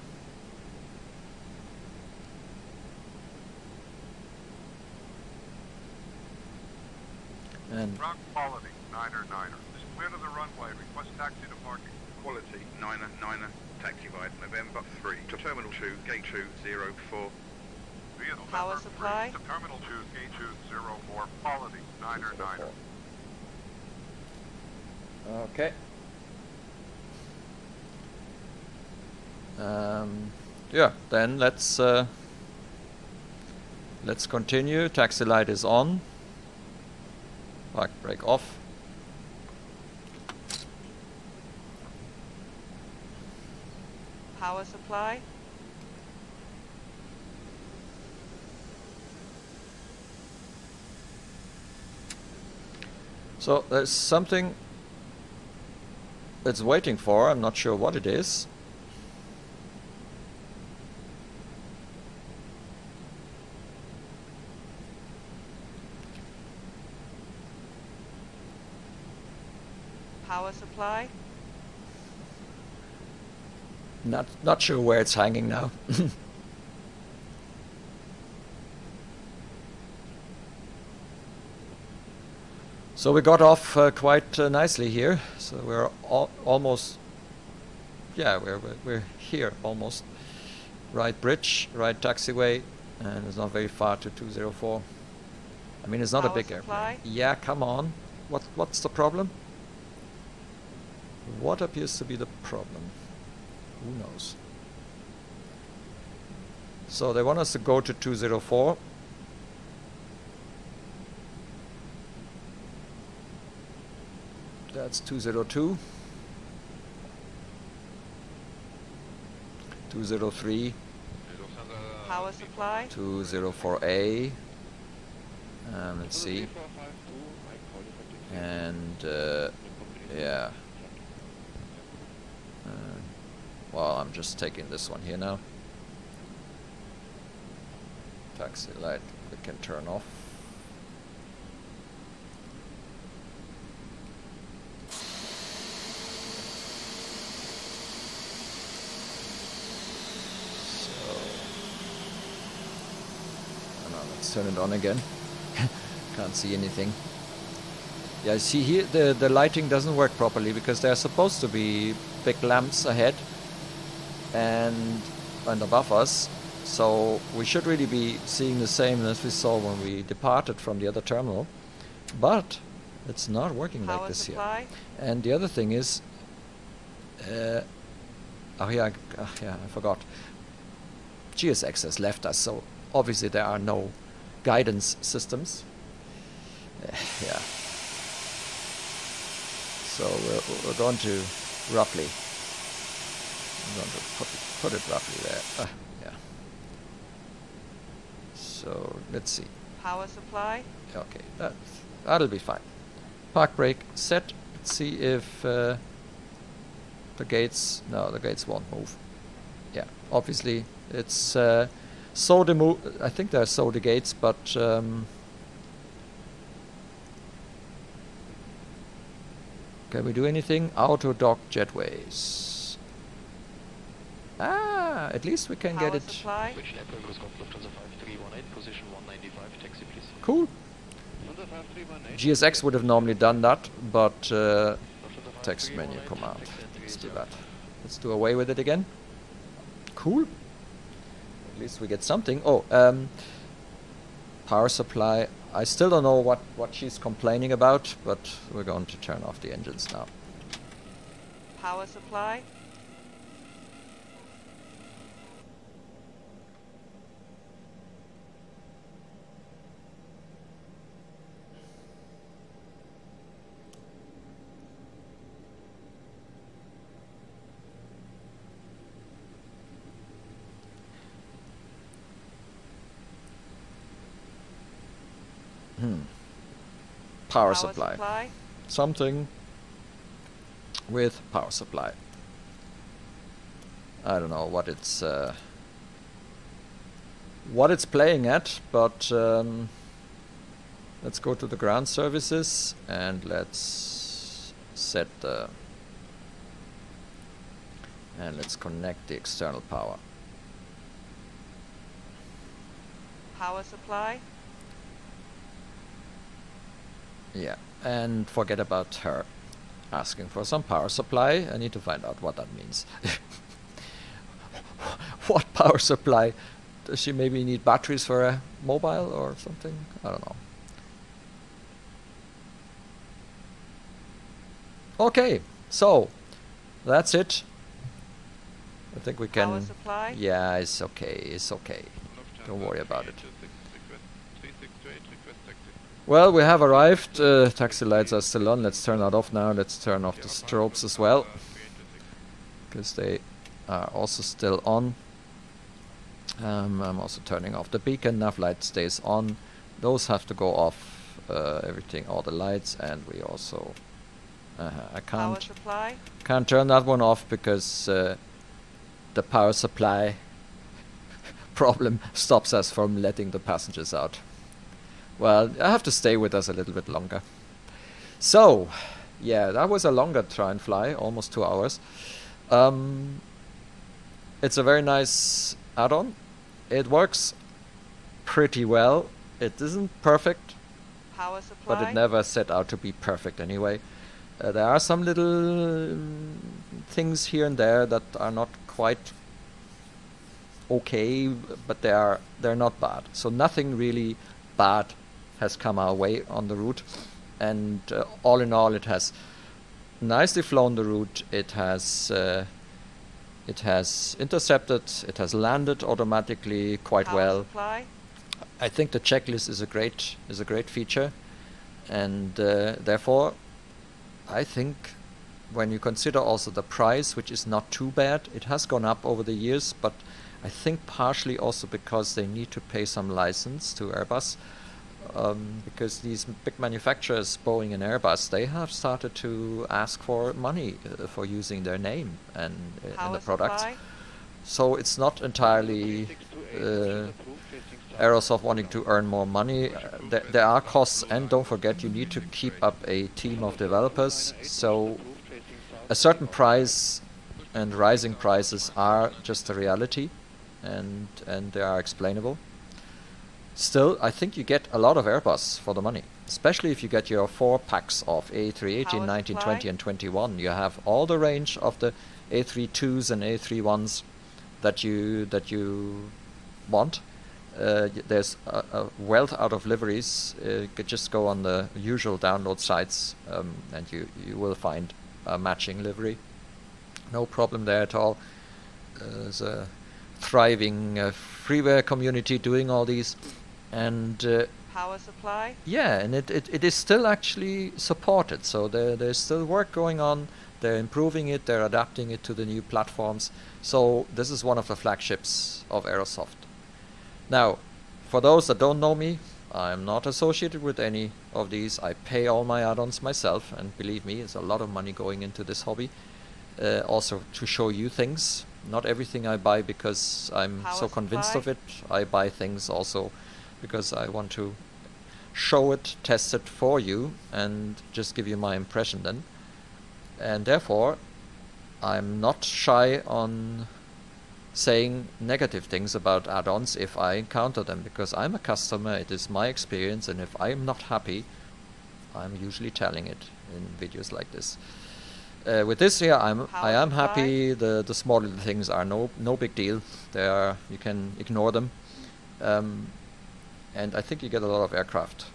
And Rock quality, 9er, 9er. Is clear to the runway. Request taxi to parking. Quality, 9er, 9er. Taxi ride November 3 to Terminal 2, Gate 204. Via Power November supply. 3 to Terminal 2, Gate 204. Quality, 9er, 9er. okay. Yeah, then let's continue. Taxi light is on. Park brake off. Power supply. So there's something it's waiting for. I'm not sure what it is. Power supply. Not sure where it's hanging now. So we got off quite nicely here. So we're almost, yeah, we're here almost. Right bridge, right taxiway, and it's not very far to 204. I mean, it's not a big airplane. Yeah, come on. What's the problem? What appears to be the problem? Who knows? So they want us to go to 204. That's 202. 203. Power supply. 204A. Let's see. And yeah. Well, I'm just taking this one here now. Taxi light we can turn off. So, now let's turn it on again. Can't see anything. Yeah, see here the lighting doesn't work properly because there are supposed to be big lamps ahead and above us, so we should really be seeing the same as we saw when we departed from the other terminal, but it's not working like this here. And the other thing is, oh yeah, I forgot. GSX has left us, so obviously there are no guidance systems. Yeah. So we're going to roughly. I'm going to put it roughly there. Yeah. So let's see. Power supply. Okay, that'll be fine. Park brake set. Let's see if the gates. No, the gates won't move. Yeah, obviously it's SODE move. I think there are SODE gates, but can we do anything? Auto dock jetways. Ah, Yeah, at least we can get it. Supply. Cool. GSX would have normally done that, but text menu command. Let's do that. Let's do away with it again. Cool. At least we get something. Oh, power supply. I still don't know what she's complaining about, but we're going to turn off the engines now. Power supply. Power supply. Something with power supply. I don't know what it's playing at, but let's go to the ground services and let's set the and let's connect the external power. Power supply. Yeah, and forget about her asking for some power supply. I need to find out what that means. What power supply? Does she maybe need batteries for a mobile or something? I don't know. Okay, so that's it. I think we can. Power supply? Yeah, it's okay. It's okay. Don't worry about it. Well, we have arrived. Taxi lights are still on. Let's turn that off now. Let's turn off the strobes as well, because they are also still on. I'm also turning off the beacon. Nav light stays on. Those have to go off. Everything, all the lights, and we also. I can't turn that one off because the power supply problem stops us from letting the passengers out. Well, I have to stay with us a little bit longer. So, yeah, that was a longer try and fly, almost 2 hours. It's a very nice add-on. It works pretty well. It isn't perfect, power supply, but it never set out to be perfect anyway. There are some little things here and there that are not quite okay, but they're not bad. So nothing really bad has come our way on the route, and all in all, it has nicely flown the route. It has intercepted. It has landed automatically quite well. Supply. I think the checklist is a great feature, and therefore, I think when you consider also the price, which is not too bad, it has gone up over the years, but I think partially also because they need to pay some license to Airbus, because these big manufacturers, Boeing and Airbus, they have started to ask for money for using their name and in the products. So it's not entirely Aerosoft wanting to earn more money. There are costs, and don't forget, you need to keep up a team of developers. So a certain price and rising prices are just a reality, and they are explainable. Still, I think you get a lot of Airbus for the money, especially if you get your 4 packs of A318, 19, 20 and 21. You have all the range of the A32s and A31s that you want. There's a wealth out of liveries. You could just go on the usual download sites, and you will find a matching livery. No problem there at all. There's a thriving freeware community doing all these, and power supply. Yeah, and it is still actually supported. So there's still work going on. They're improving it. They're adapting it to the new platforms. So this is one of the flagships of Aerosoft. Now, for those that don't know me, I'm not associated with any of these. I pay all my add-ons myself, and believe me, it's a lot of money going into this hobby. Also to show you things. Not everything I buy because I'm so convinced of it. I buy things also because I want to show it, test it for you, and just give you my impression then. And therefore, I'm not shy on saying negative things about add-ons if I encounter them, because I'm a customer, it is my experience, and if I'm not happy, I'm usually telling it in videos like this. With this here, I am happy. The small little things are no big deal. They are, you can ignore them, and I think you get a lot of aircraft.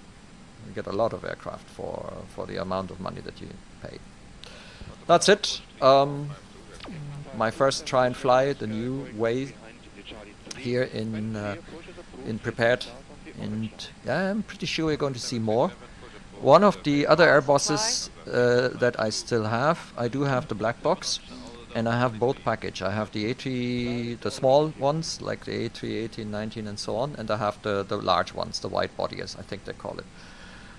You get a lot of aircraft for the amount of money that you pay. That's it. My first try and fly the new way here in Prepared, and yeah, I'm pretty sure we're going to see more. One of the other Airbusses that I still have, I do have the black box, and I have both package. I have the the small ones like the A318, 19, and so on, and I have the large ones, the white body, as I think they call it.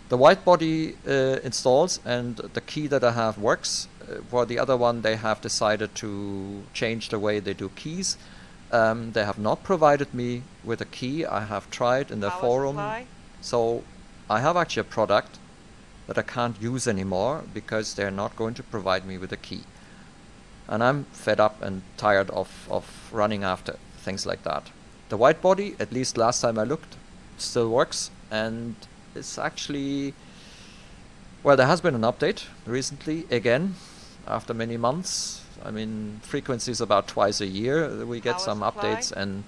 The white body installs, and the key that I have works. For the other one, they have decided to change the way they do keys. They have not provided me with a key. I have tried in the forum. So I have actually a product that I can't use anymore because they're not going to provide me with a key. And I'm fed up and tired of running after things like that. The white body, at least last time I looked, still works, and it's actually, well, there has been an update recently again after many months. I mean, frequency is about twice a year we get some updates, and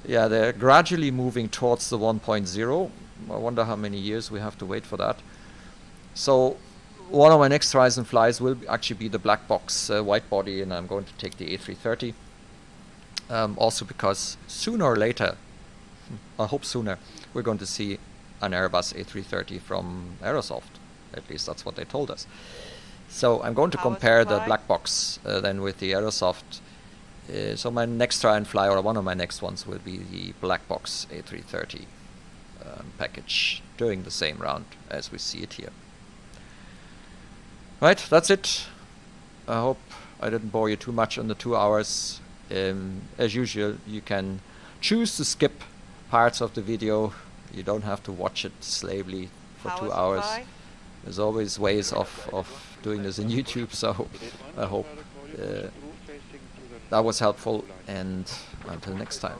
yeah, they're gradually moving towards the 1.0. I wonder how many years we have to wait for that. So one of my next tries and flies will actually be the black box white body, and I'm going to take the A330. Also because sooner or later, I hope sooner, we're going to see an Airbus A330 from Aerosoft. At least that's what they told us. So I'm going to compare the black box then with the Aerosoft. So my next try and fly, or one of my next ones, will be the black box A330 package, doing the same round as we see it here. Right, that's it. I hope I didn't bore you too much on the 2 hours. As usual, you can choose to skip parts of the video. You don't have to watch it slavely for 2 hours. There's always ways of doing this in YouTube, so I hope that was helpful, and until next time.